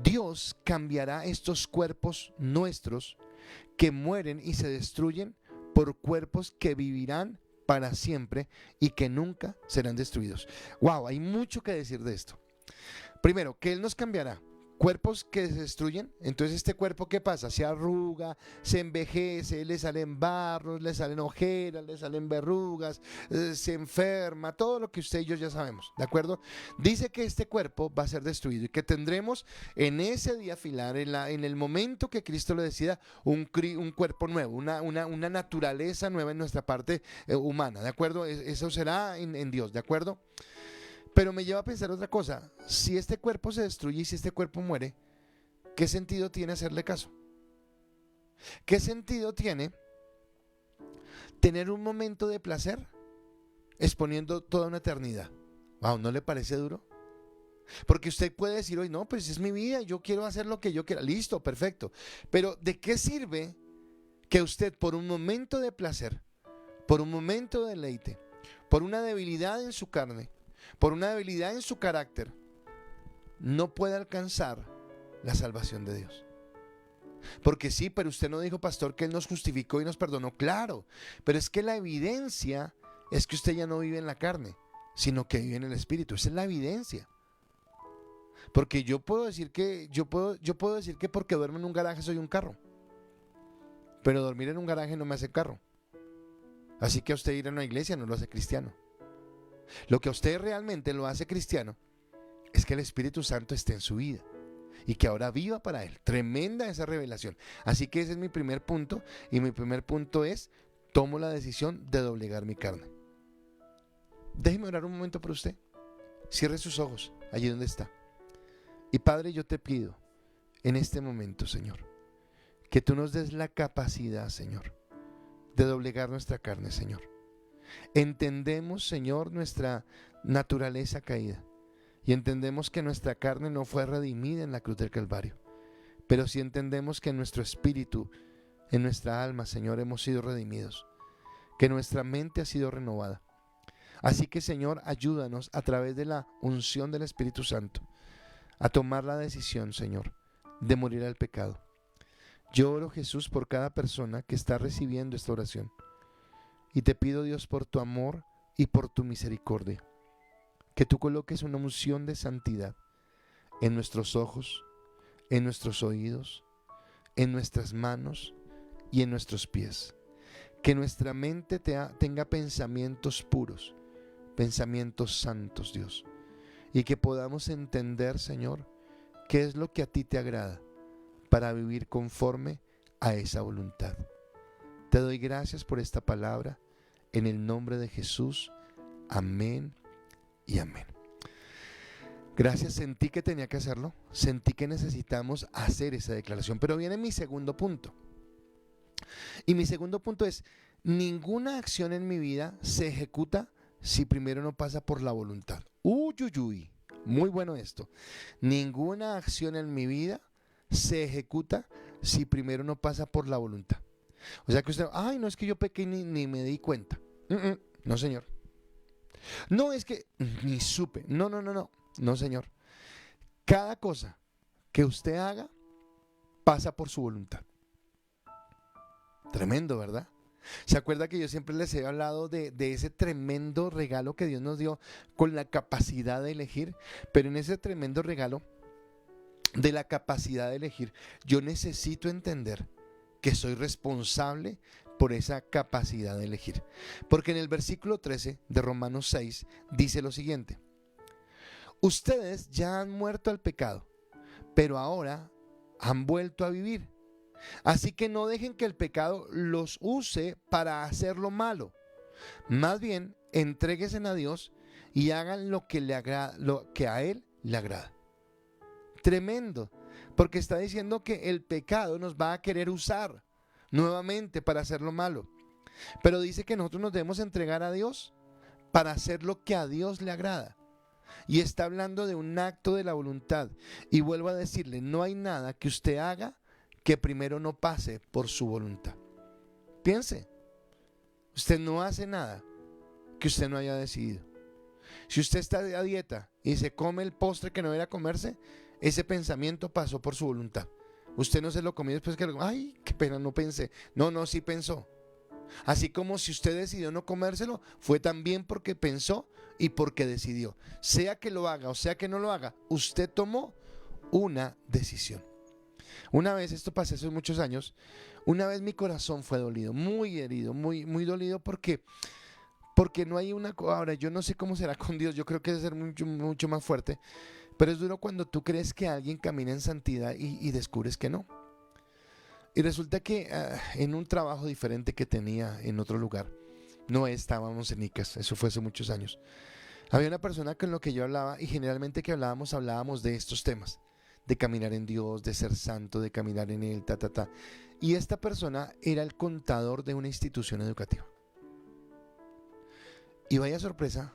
Dios cambiará estos cuerpos nuestros que mueren y se destruyen por cuerpos que vivirán para siempre y que nunca serán destruidos. Wow, hay mucho que decir de esto. Primero, que Él nos cambiará cuerpos que se destruyen. Entonces este cuerpo, ¿qué pasa? Se arruga, se envejece, le salen barros, le salen ojeras, le salen verrugas, se enferma, todo lo que usted y yo ya sabemos, ¿de acuerdo? Dice que este cuerpo va a ser destruido y que tendremos en ese día final, en el momento que Cristo lo decida, un cuerpo nuevo, una naturaleza nueva en nuestra parte humana, ¿de acuerdo? Eso será en Dios, ¿de acuerdo? Pero me lleva a pensar otra cosa. Si este cuerpo se destruye y si este cuerpo muere, ¿qué sentido tiene hacerle caso? ¿Qué sentido tiene tener un momento de placer exponiendo toda una eternidad? Wow, ¿no le parece duro? Porque usted puede decir hoy, no, pues es mi vida, yo quiero hacer lo que yo quiera. Listo, perfecto. Pero ¿de qué sirve que usted por un momento de placer, por un momento de deleite, por una debilidad en su carne, por una debilidad en su carácter, no puede alcanzar la salvación de Dios? Porque sí, pero usted no dijo, pastor, que Él nos justificó y nos perdonó. Claro, pero es que la evidencia es que usted ya no vive en la carne, sino que vive en el Espíritu. Esa es la evidencia. Porque yo puedo decir que porque duermo en un garaje soy un carro, pero dormir en un garaje no me hace carro. Así que a usted ir a una iglesia no lo hace cristiano. Lo que a usted realmente lo hace cristiano es que el Espíritu Santo esté en su vida y que ahora viva para Él. Tremenda esa revelación. Así que ese es mi primer punto, y mi primer punto es: tomo la decisión de doblegar mi carne. Déjeme orar un momento por usted. Cierre sus ojos allí donde está. Y Padre, yo te pido en este momento, Señor, que tú nos des la capacidad, Señor, de doblegar nuestra carne, Señor. Entendemos, Señor, nuestra naturaleza caída, y entendemos que nuestra carne no fue redimida en la cruz del Calvario, pero sí entendemos que en nuestro espíritu, en nuestra alma, Señor, hemos sido redimidos, que nuestra mente ha sido renovada. Así que, Señor, ayúdanos a través de la unción del Espíritu Santo a tomar la decisión, Señor, de morir al pecado. Yo oro, Jesús, por cada persona que está recibiendo esta oración. Y te pido, Dios, por tu amor y por tu misericordia, que tú coloques una unción de santidad en nuestros ojos, en nuestros oídos, en nuestras manos y en nuestros pies. Que nuestra mente tenga pensamientos puros, pensamientos santos, Dios. Y que podamos entender, Señor, qué es lo que a ti te agrada para vivir conforme a esa voluntad. Te doy gracias por esta palabra. En el nombre de Jesús. Amén y amén. Gracias, sentí que tenía que hacerlo. Sentí que necesitamos hacer esa declaración. Pero viene mi segundo punto. Y mi segundo punto es: ninguna acción en mi vida se ejecuta si primero no pasa por la voluntad. Uy, uy, uy. Muy bueno esto. Ninguna acción en mi vida se ejecuta si primero no pasa por la voluntad. O sea que usted, ay, no es que yo pequé ni me di cuenta. No, señor. No es que ni supe. No, no, no, no. No, señor. Cada cosa que usted haga pasa por su voluntad. Tremendo, ¿verdad? ¿Se acuerda que yo siempre les he hablado de ese tremendo regalo que Dios nos dio con la capacidad de elegir? Pero en ese tremendo regalo de la capacidad de elegir, yo necesito entender que soy responsable por esa capacidad de elegir. Porque en el versículo 13 de Romanos 6 dice lo siguiente: ustedes ya han muerto al pecado, pero ahora han vuelto a vivir. Así que no dejen que el pecado los use para hacer lo malo. Más bien, entréguense a Dios y hagan lo que a Él le agrada. Tremendo, porque está diciendo que el pecado nos va a querer usar nuevamente para hacer lo malo. Pero dice que nosotros nos debemos entregar a Dios para hacer lo que a Dios le agrada. Y está hablando de un acto de la voluntad. Y vuelvo a decirle, no hay nada que usted haga que primero no pase por su voluntad. Piense, usted no hace nada que usted no haya decidido. Si usted está a dieta y se come el postre que no era comerse, ese pensamiento pasó por su voluntad. Usted no se lo comió después que ay, qué pena, no pensé. No, sí pensó. Así como si usted decidió no comérselo, fue también porque pensó y porque decidió. Sea que lo haga o sea que no lo haga, usted tomó una decisión. Una vez, esto pasó hace muchos años, una vez mi corazón fue dolido, muy herido, muy dolido porque no hay una... Ahora, yo no sé cómo será con Dios, yo creo que debe ser mucho más fuerte, pero es duro cuando tú crees que alguien camina en santidad y descubres que no. Y resulta que en un trabajo diferente que tenía en otro lugar, no estábamos en ICAS, eso fue hace muchos años, había una persona con la que yo hablaba y generalmente que hablábamos de estos temas, de caminar en Dios, de ser santo, de caminar en Él, Y esta persona era el contador de una institución educativa. Y vaya sorpresa,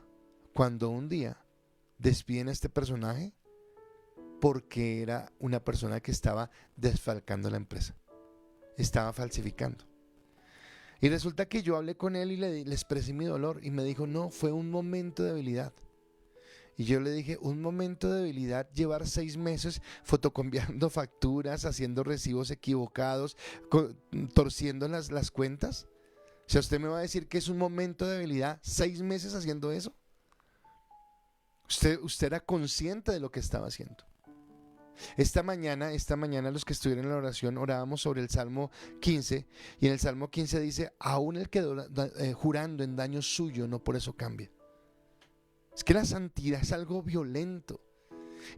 cuando un día despiden a este personaje porque era una persona que estaba desfalcando la empresa, estaba falsificando. Y resulta que yo hablé con él y le expresé mi dolor y me dijo, no, fue un momento de debilidad. Y yo le dije, un momento de debilidad, llevar 6 meses fotocopiando facturas, haciendo recibos equivocados, torciendo las cuentas. O sea, usted me va a decir que es un momento de debilidad, 6 meses haciendo eso. Usted era consciente de lo que estaba haciendo. Esta mañana los que estuvieron en la oración orábamos sobre el Salmo 15 y en el Salmo 15 dice, aún el que jurando en daño suyo no por eso cambia. Es que la santidad es algo violento.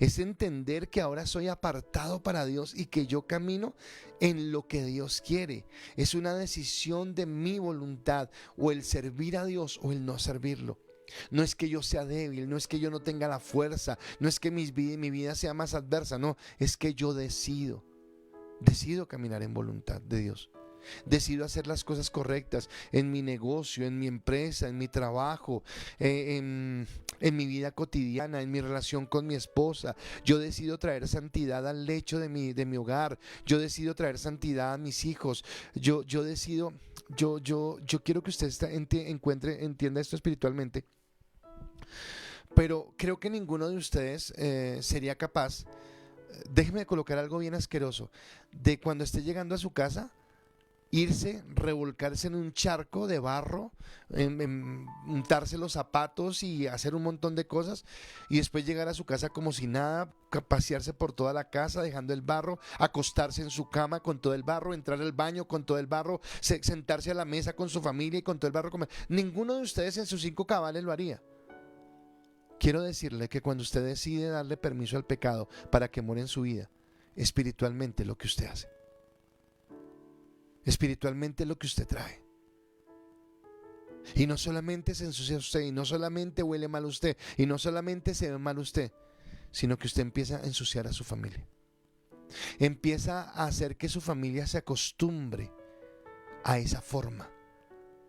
Es entender que ahora soy apartado para Dios y que yo camino en lo que Dios quiere. Es una decisión de mi voluntad, o el servir a Dios o el no servirlo. No es que yo sea débil, no es que yo no tenga la fuerza, no es que mi vida sea más adversa, no, es que yo decido caminar en voluntad de Dios. Decido hacer las cosas correctas en mi negocio, en mi empresa, en mi trabajo, en mi vida cotidiana, en mi relación con mi esposa. Yo decido traer santidad al lecho de mi hogar. Yo decido traer santidad a mis hijos. Yo quiero que usted entienda esto espiritualmente. Pero creo que ninguno de ustedes sería capaz, déjeme colocar algo bien asqueroso, de cuando esté llegando a su casa, irse, revolcarse en un charco de barro, untarse los zapatos y hacer un montón de cosas y después llegar a su casa como si nada, pasearse por toda la casa dejando el barro, acostarse en su cama con todo el barro, entrar al baño con todo el barro, sentarse a la mesa con su familia y con todo el barro comer? Ninguno de ustedes en sus 5 cabales lo haría. Quiero decirle que cuando usted decide darle permiso al pecado para que muera en su vida, espiritualmente lo que usted hace, espiritualmente lo que usted trae. Y no solamente se ensucia usted, y no solamente huele mal usted, y no solamente se ve mal usted, sino que usted empieza a ensuciar a su familia. Empieza a hacer que su familia se acostumbre a esa forma,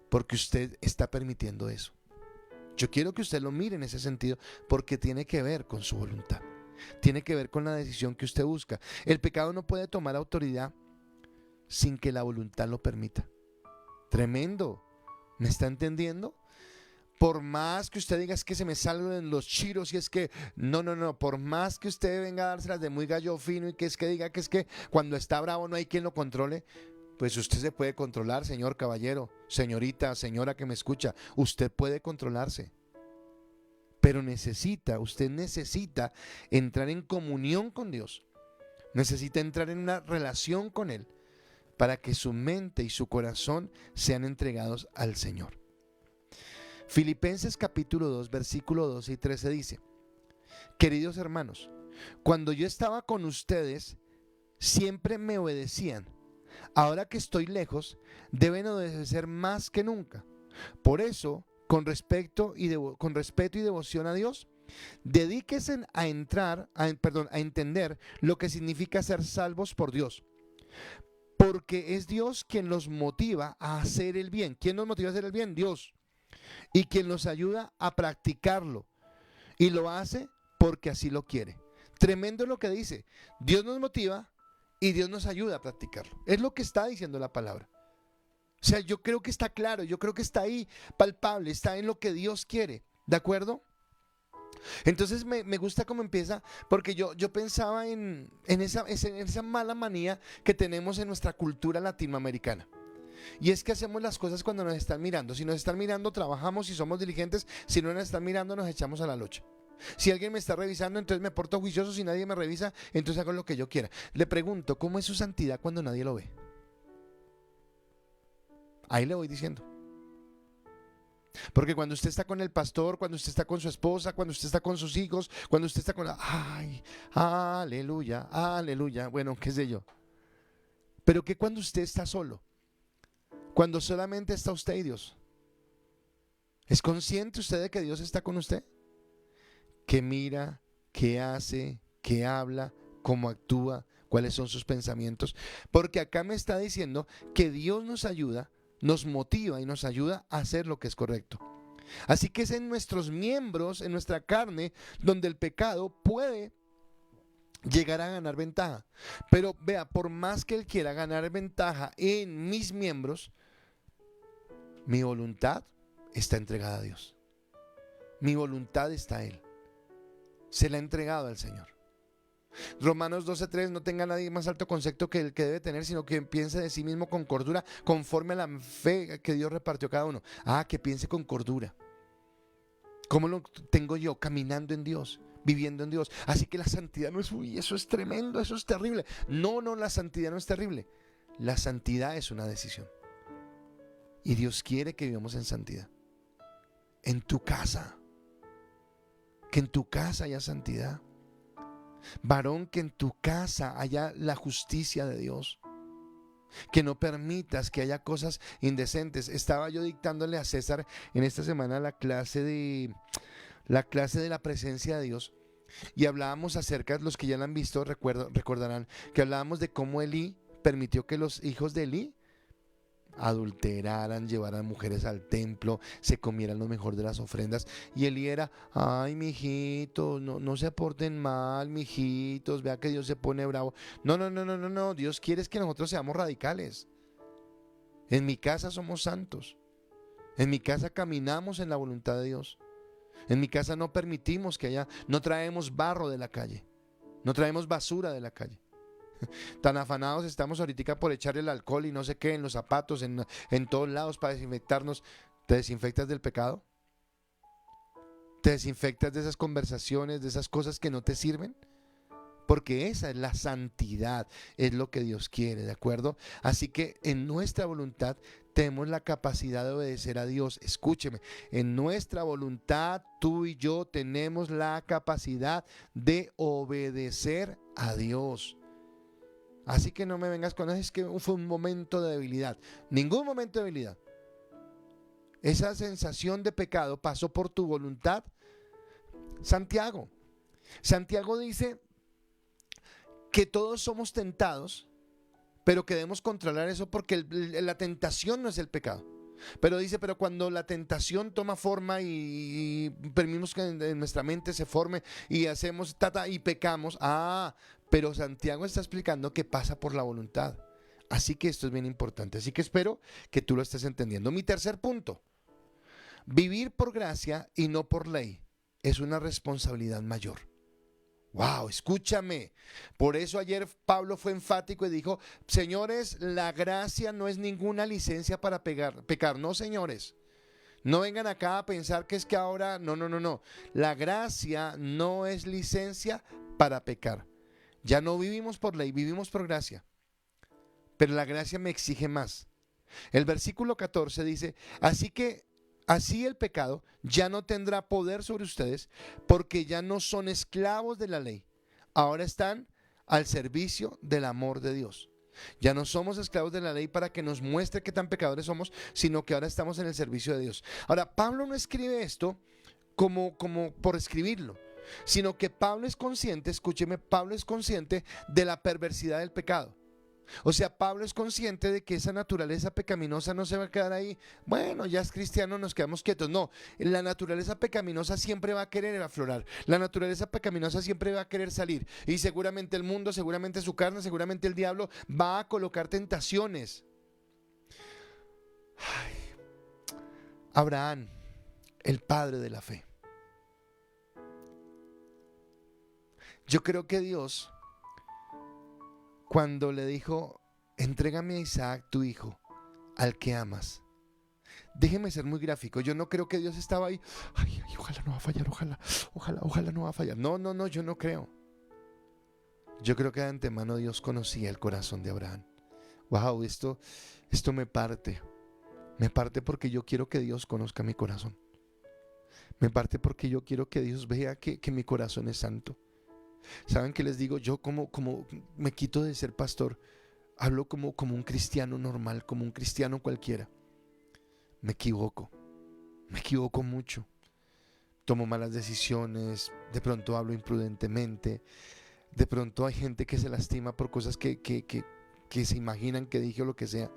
porque usted está permitiendo eso. Yo quiero que usted lo mire en ese sentido, porque tiene que ver con su voluntad, tiene que ver con la decisión que usted busca. El pecado no puede tomar autoridad sin que la voluntad lo permita. Tremendo. ¿Me está entendiendo? Por más que usted diga es que se me salen los chiros y es que no, por más que usted venga a dárselas de muy gallo fino y que es que diga que es que cuando está bravo no hay quien lo controle, pues usted se puede controlar, señor caballero, señorita, señora que me escucha, usted puede controlarse. Pero usted necesita entrar en comunión con Dios, necesita entrar en una relación con Él, para que su mente y su corazón sean entregados al Señor. Filipenses capítulo 2, versículo 12 y 13 dice: queridos hermanos, cuando yo estaba con ustedes, siempre me obedecían. Ahora que estoy lejos, deben obedecer más que nunca. Por eso, con respeto y devoción a Dios, dedíquense a entender lo que significa ser salvos por Dios. Porque es Dios quien los motiva a hacer el bien. ¿Quién nos motiva a hacer el bien? Dios. Y quien los ayuda a practicarlo. Y lo hace porque así lo quiere. Tremendo lo que dice. Dios nos motiva y Dios nos ayuda a practicarlo. Es lo que está diciendo la palabra. O sea, yo creo que está claro, yo creo que está ahí palpable, está en lo que Dios quiere. ¿De acuerdo? Entonces me gusta cómo empieza, porque yo pensaba en esa mala manía que tenemos en nuestra cultura latinoamericana. Y es que hacemos las cosas cuando nos están mirando. Si nos están mirando, trabajamos y somos diligentes. Si no nos están mirando, nos echamos a la locha. Si alguien me está revisando, entonces me porto juicioso. Si nadie me revisa, entonces hago lo que yo quiera. Le pregunto, ¿cómo es su santidad cuando nadie lo ve? Ahí le voy diciendo. Porque cuando usted está con el pastor, cuando usted está con su esposa, cuando usted está con sus hijos, cuando usted está con ¡ay! Aleluya, aleluya. Bueno, qué sé yo. Pero que cuando usted está solo, cuando solamente está usted y Dios, ¿es consciente usted de que Dios está con usted? ¿Qué mira? ¿Qué hace? ¿Qué habla? ¿Cómo actúa? ¿Cuáles son sus pensamientos? Porque acá me está diciendo que Dios nos ayuda, nos motiva y nos ayuda a hacer lo que es correcto. Así que es en nuestros miembros, en nuestra carne, donde el pecado puede llegar a ganar ventaja. Pero vea, por más que Él quiera ganar ventaja en mis miembros, mi voluntad está entregada a Dios. Mi voluntad está a Él. Se la ha entregado al Señor. Romanos 12:3: no tenga nadie más alto concepto que el que debe tener, sino que piense de sí mismo con cordura, conforme a la fe que Dios repartió a cada uno. Que piense con cordura. ¿Cómo lo tengo yo? Caminando en Dios, viviendo en Dios. Así que la santidad no es, uy, eso es tremendo, eso es terrible. No, la santidad no es terrible. La santidad es una decisión. Y Dios quiere que vivamos en santidad. En tu casa. Que en tu casa haya santidad. Varón, que en tu casa haya la justicia de Dios. Que no permitas que haya cosas indecentes. Estaba yo dictándole a César en esta semana la clase de la presencia de Dios. Y hablábamos acerca, los que ya la han visto recordarán que hablábamos de cómo Elí permitió que los hijos de Elí adulteraran, llevaran mujeres al templo, se comieran lo mejor de las ofrendas. Y Elí era: ay, mijitos, no se porten mal, mijitos, vea que Dios se pone bravo. No, Dios quiere es que nosotros seamos radicales. En mi casa somos santos. En mi casa caminamos en la voluntad de Dios. En mi casa no permitimos que no traemos barro de la calle, no traemos basura de la calle. Tan afanados estamos ahorita por echar el alcohol y no sé qué en los zapatos, en todos lados para desinfectarnos. ¿Te desinfectas del pecado? ¿Te desinfectas de esas conversaciones, de esas cosas que no te sirven? Porque esa es la santidad, es lo que Dios quiere, ¿de acuerdo? Así que en nuestra voluntad tenemos la capacidad de obedecer a Dios. Escúcheme, en nuestra voluntad tú y yo tenemos la capacidad de obedecer a Dios. Así que no me vengas con eso, es que fue un momento de debilidad. Ningún momento de debilidad. Esa sensación de pecado pasó por tu voluntad. Santiago dice que todos somos tentados, pero que debemos controlar eso porque la tentación no es el pecado. Pero dice, pero cuando la tentación toma forma y permitimos que en nuestra mente se forme y hacemos y pecamos, pero Santiago está explicando que pasa por la voluntad. Así que esto es bien importante. Así que espero que tú lo estés entendiendo. Mi tercer punto, vivir por gracia y no por ley es una responsabilidad mayor. Wow, escúchame. Por eso ayer Pablo fue enfático y dijo, señores, la gracia no es ninguna licencia para pecar. No, señores. No vengan acá a pensar que es que ahora, no. La gracia no es licencia para pecar. Ya no vivimos por ley, vivimos por gracia. Pero la gracia me exige más. El versículo 14 dice, así el pecado ya no tendrá poder sobre ustedes porque ya no son esclavos de la ley. Ahora están al servicio del amor de Dios. Ya no somos esclavos de la ley para que nos muestre qué tan pecadores somos, sino que ahora estamos en el servicio de Dios. Ahora, Pablo no escribe esto como por escribirlo, sino que Pablo es consciente, escúcheme, Pablo es consciente de la perversidad del pecado. O sea, Pablo es consciente de que esa naturaleza pecaminosa no se va a quedar ahí. Bueno, ya es cristiano, nos quedamos quietos. No, la naturaleza pecaminosa siempre va a querer aflorar. La naturaleza pecaminosa siempre va a querer salir. Y seguramente el mundo, seguramente su carne, seguramente el diablo va a colocar tentaciones. Abraham, el padre de la fe. Yo creo que Dios, cuando le dijo, entrégame a Isaac, tu hijo, al que amas. Déjeme ser muy gráfico, yo no creo que Dios estaba ahí, ojalá no va a fallar, ojalá no va a fallar. No, yo no creo. Yo creo que de antemano Dios conocía el corazón de Abraham. Wow, esto me parte porque yo quiero que Dios conozca mi corazón. Me parte porque yo quiero que Dios vea que mi corazón es santo. ¿Saben qué les digo? Yo como me quito de ser pastor, hablo como un cristiano normal, como un cristiano cualquiera. Me equivoco mucho. Tomo malas decisiones, de pronto hablo imprudentemente, de pronto hay gente que se lastima por cosas que se imaginan que dije o lo que sea.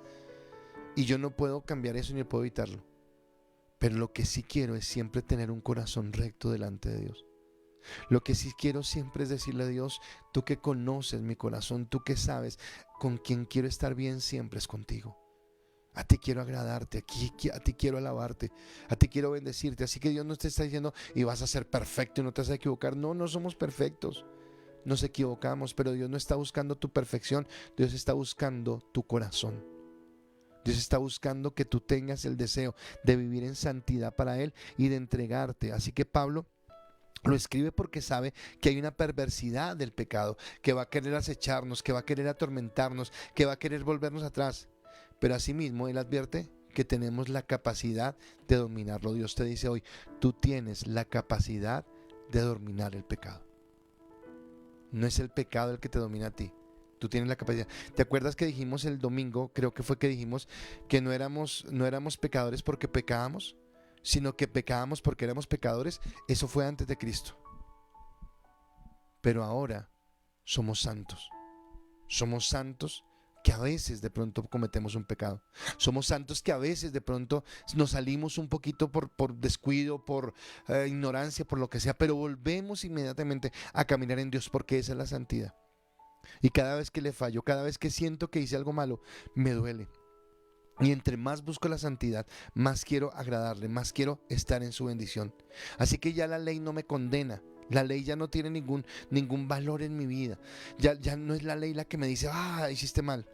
Y yo no puedo cambiar eso ni puedo evitarlo. Pero lo que sí quiero es siempre tener un corazón recto delante de Dios. Lo que sí quiero siempre es decirle a Dios, tú que conoces mi corazón, tú que sabes con quien quiero estar bien siempre es contigo. A ti quiero agradarte, a ti quiero alabarte, a ti quiero bendecirte. Así que Dios no te está diciendo y vas a ser perfecto y no te vas a equivocar. No somos perfectos, nos equivocamos, pero Dios no está buscando tu perfección, Dios está buscando tu corazón. Dios está buscando que tú tengas el deseo de vivir en santidad para Él y de entregarte. Así que Pablo lo escribe porque sabe que hay una perversidad del pecado, que va a querer acecharnos, que va a querer atormentarnos, que va a querer volvernos atrás. Pero asimismo él advierte que tenemos la capacidad de dominarlo. Dios te dice hoy, tú tienes la capacidad de dominar el pecado. No es el pecado el que te domina a ti. Tú tienes la capacidad. ¿Te acuerdas que dijimos el domingo, creo que fue que dijimos que no éramos pecadores porque pecábamos, sino que pecábamos porque éramos pecadores? Eso fue antes de Cristo. Pero ahora somos santos. Somos santos que a veces de pronto cometemos un pecado. Somos santos que a veces de pronto nos salimos un poquito por descuido, por ignorancia, por lo que sea, pero volvemos inmediatamente a caminar en Dios porque esa es la santidad. Y cada vez que le fallo, cada vez que siento que hice algo malo, me duele. Y entre más busco la santidad, más quiero agradarle, más quiero estar en su bendición. Así que ya la ley no me condena, La ley ya no tiene ningún valor en mi vida. Ya no es la ley la que me dice, hiciste mal.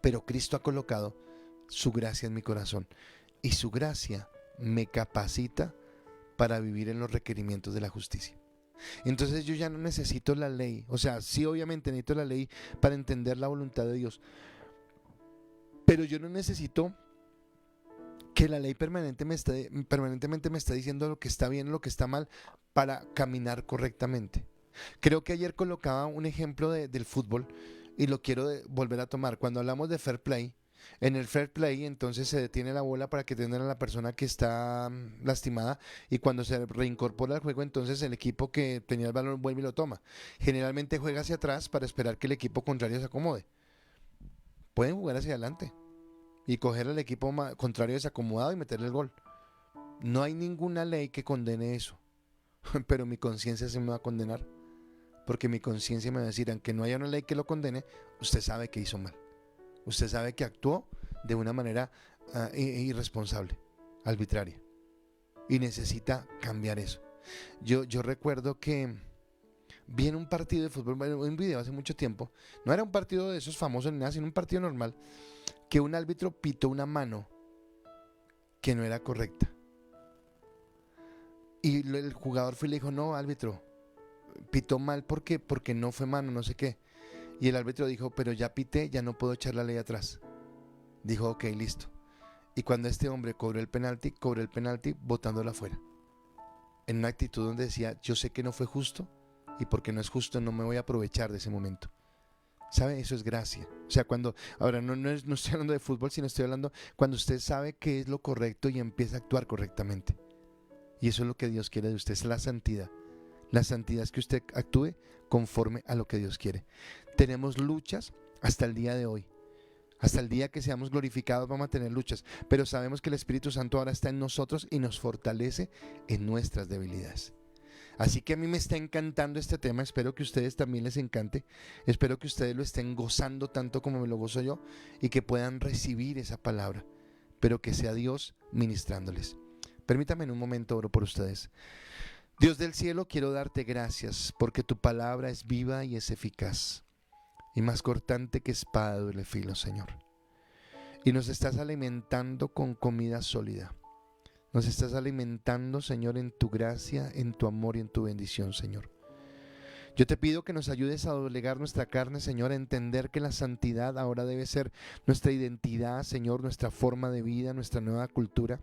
Pero Cristo ha colocado su gracia en mi corazón. Y su gracia me capacita para vivir en los requerimientos de la justicia. Entonces yo ya no necesito la ley. O sea, sí, obviamente necesito la ley para entender la voluntad de Dios. Pero yo no necesito que la ley permanentemente me está diciendo lo que está bien o lo que está mal para caminar correctamente. Creo que ayer colocaba un ejemplo del fútbol y lo quiero volver a tomar. Cuando hablamos de fair play, en el fair play entonces se detiene la bola para que tengan a la persona que está lastimada, y cuando se reincorpora al juego entonces el equipo que tenía el balón vuelve y lo toma. Generalmente juega hacia atrás para esperar que el equipo contrario se acomode. Pueden jugar hacia adelante y coger al equipo contrario desacomodado y meterle el gol. No hay ninguna ley que condene eso, pero mi conciencia se me va a condenar, porque mi conciencia me va a decir, aunque no haya una ley que lo condene, usted sabe que hizo mal, usted sabe que actuó de una manera irresponsable, arbitraria, y necesita cambiar eso. Yo recuerdo que vi en un partido de fútbol, un video hace mucho tiempo, no era un partido de esos famosos ni nada, sino un partido normal, que un árbitro pitó una mano que no era correcta. Y el jugador fue y le dijo, no, árbitro, pitó mal porque no fue mano, no sé qué. Y el árbitro dijo, pero ya pité, ya no puedo echar la ley atrás. Dijo, ok, listo. Y cuando este hombre cobró el penalti botándola afuera. En una actitud donde decía, yo sé que no fue justo, y porque no es justo no me voy a aprovechar de ese momento. ¿Sabe? Eso es gracia. O sea, ahora no estoy hablando de fútbol, sino estoy hablando cuando usted sabe qué es lo correcto y empieza a actuar correctamente. Y eso es lo que Dios quiere de usted, es la santidad. La santidad es que usted actúe conforme a lo que Dios quiere. Tenemos luchas hasta el día de hoy. Hasta el día que seamos glorificados vamos a tener luchas. Pero sabemos que el Espíritu Santo ahora está en nosotros y nos fortalece en nuestras debilidades. Así que a mí me está encantando este tema, espero que a ustedes también les encante, espero que ustedes lo estén gozando tanto como me lo gozo yo y que puedan recibir esa palabra, pero que sea Dios ministrándoles. Permítame en un momento, oro por ustedes. Dios del cielo, quiero darte gracias porque tu palabra es viva y es eficaz y más cortante que espada de doble filo, Señor. Y nos estás alimentando con comida sólida. Nos estás alimentando, Señor, en tu gracia, en tu amor y en tu bendición, Señor. Yo te pido que nos ayudes a doblegar nuestra carne, Señor, a entender que la santidad ahora debe ser nuestra identidad, Señor, nuestra forma de vida, nuestra nueva cultura.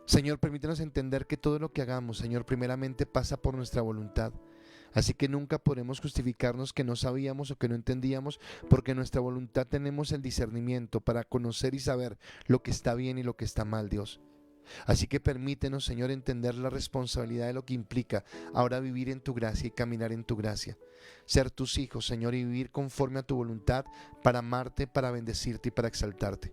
Señor, permítenos entender que todo lo que hagamos, Señor, primeramente pasa por nuestra voluntad. Así que nunca podremos justificarnos que no sabíamos o que no entendíamos, porque en nuestra voluntad tenemos el discernimiento para conocer y saber lo que está bien y lo que está mal, Dios. Así que permítenos, Señor, entender la responsabilidad de lo que implica ahora vivir en tu gracia y caminar en tu gracia. Ser tus hijos, Señor, y vivir conforme a tu voluntad para amarte, para bendecirte y para exaltarte.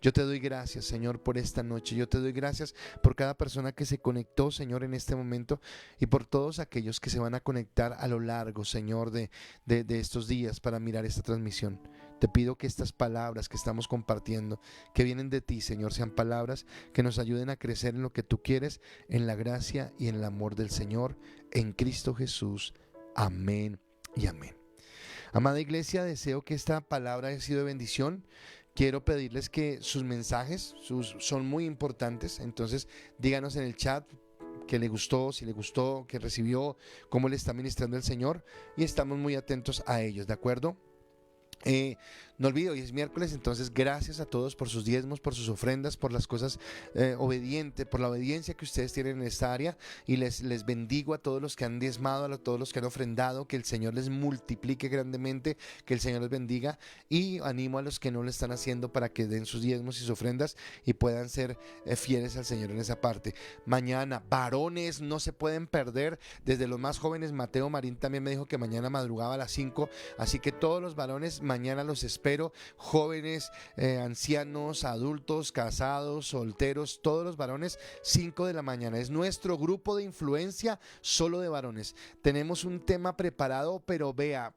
Yo te doy gracias, Señor, por esta noche. Yo te doy gracias por cada persona que se conectó, Señor, en este momento, y por todos aquellos que se van a conectar a lo largo, Señor, de estos días para mirar esta transmisión. Te pido que estas palabras que estamos compartiendo, que vienen de ti, Señor, sean palabras que nos ayuden a crecer en lo que tú quieres, en la gracia y en el amor del Señor, en Cristo Jesús. Amén y amén. Amada iglesia, deseo que esta palabra haya sido de bendición. Quiero pedirles que sus mensajes son muy importantes, entonces díganos en el chat qué le gustó, si le gustó, qué recibió, cómo le está ministrando el Señor, y estamos muy atentos a ellos, ¿de acuerdo? No olvido, hoy es miércoles, entonces gracias a todos por sus diezmos, por sus ofrendas, por las cosas obedientes, por la obediencia que ustedes tienen en esta área, y les bendigo a todos los que han diezmado, a todos los que han ofrendado, que el Señor les multiplique grandemente, que el Señor les bendiga, y animo a los que no lo están haciendo para que den sus diezmos y sus ofrendas y puedan ser fieles al Señor en esa parte. Mañana, varones, no se pueden perder, desde los más jóvenes. Mateo Marín también me dijo que mañana madrugaba a las 5, así que todos los varones mañana los espero, jóvenes, ancianos, adultos, casados, solteros, todos los varones, 5 de la mañana. Es nuestro grupo de influencia solo de varones. Tenemos un tema preparado, pero vea,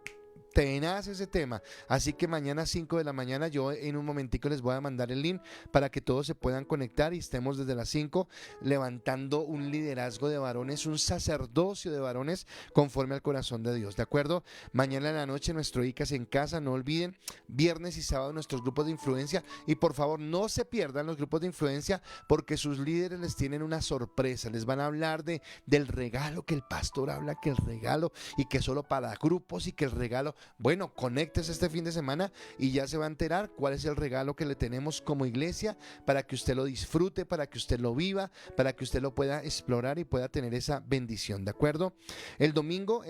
tenaz ese tema. Así que mañana 5 de la mañana yo en un momentico les voy a mandar el link para que todos se puedan conectar y estemos desde las 5 levantando un liderazgo de varones, un sacerdocio de varones conforme al corazón de Dios, ¿de acuerdo? Mañana en la noche nuestro ICAS en casa, no olviden, viernes y sábado nuestros grupos de influencia, y por favor no se pierdan los grupos de influencia porque sus líderes les tienen una sorpresa, les van a hablar del regalo que el pastor habla, que el regalo y que solo para grupos y que el regalo. Bueno, conéctese este fin de semana y ya se va a enterar cuál es el regalo que le tenemos como iglesia para que usted lo disfrute, para que usted lo viva, para que usted lo pueda explorar y pueda tener esa bendición, ¿de acuerdo? El domingo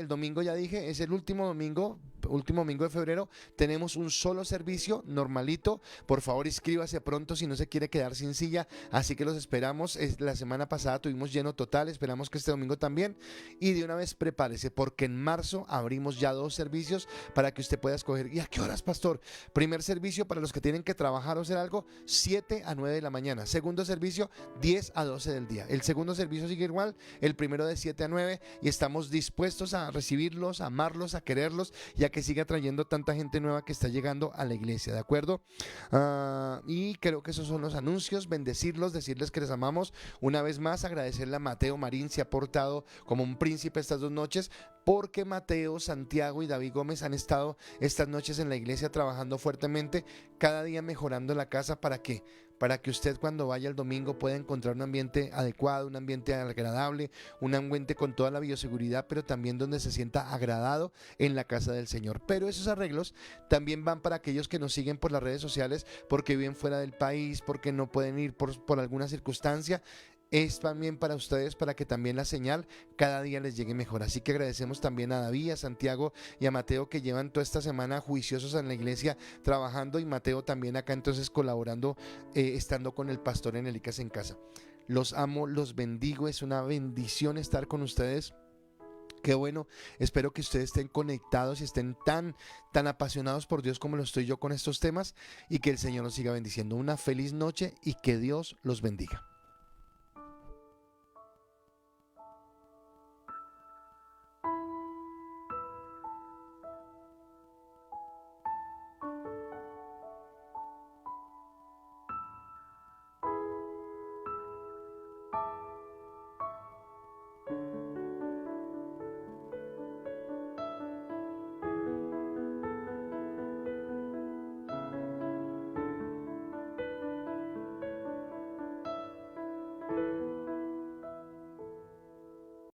ya dije, es el último domingo de febrero. Tenemos un solo servicio normalito. Por favor, inscríbase pronto si no se quiere quedar sin silla. Así que los esperamos. La semana pasada tuvimos lleno total. Esperamos que este domingo también. Y de una vez prepárese porque en marzo abrimos ya 2 servicios para que usted pueda escoger. ¿Y a qué horas, pastor? Primer servicio para los que tienen que trabajar o hacer algo, 7 a 9 de la mañana. Segundo servicio, 10 a 12 del día. El segundo servicio sigue igual, el primero de 7 a 9, y estamos dispuestos a recibirlos, a amarlos, a quererlos y a que siga trayendo tanta gente nueva que está llegando a la iglesia, ¿de acuerdo? Y creo que esos son los anuncios. Bendecirlos, decirles que les amamos. Una vez más, agradecerle a Mateo Marín, se ha portado como un príncipe estas 2 noches, porque Mateo, Santiago y David Gómez han estado estas noches en la iglesia trabajando fuertemente, cada día mejorando la casa. ¿Para qué? Para que usted cuando vaya el domingo pueda encontrar un ambiente adecuado, un ambiente agradable, un ambiente con toda la bioseguridad, pero también donde se sienta agradado en la casa del Señor. Pero esos arreglos también van para aquellos que nos siguen por las redes sociales porque viven fuera del país, porque no pueden ir por alguna circunstancia. Es también para ustedes, para que también la señal cada día les llegue mejor. Así que agradecemos también a David, a Santiago y a Mateo, que llevan toda esta semana juiciosos en la iglesia trabajando, y Mateo también acá entonces colaborando, estando con el pastor en el ICAS en casa. Los amo, los bendigo, es una bendición estar con ustedes. Qué bueno, espero que ustedes estén conectados y estén tan apasionados por Dios como lo estoy yo con estos temas, y que el Señor los siga bendiciendo. Una feliz noche y que Dios los bendiga.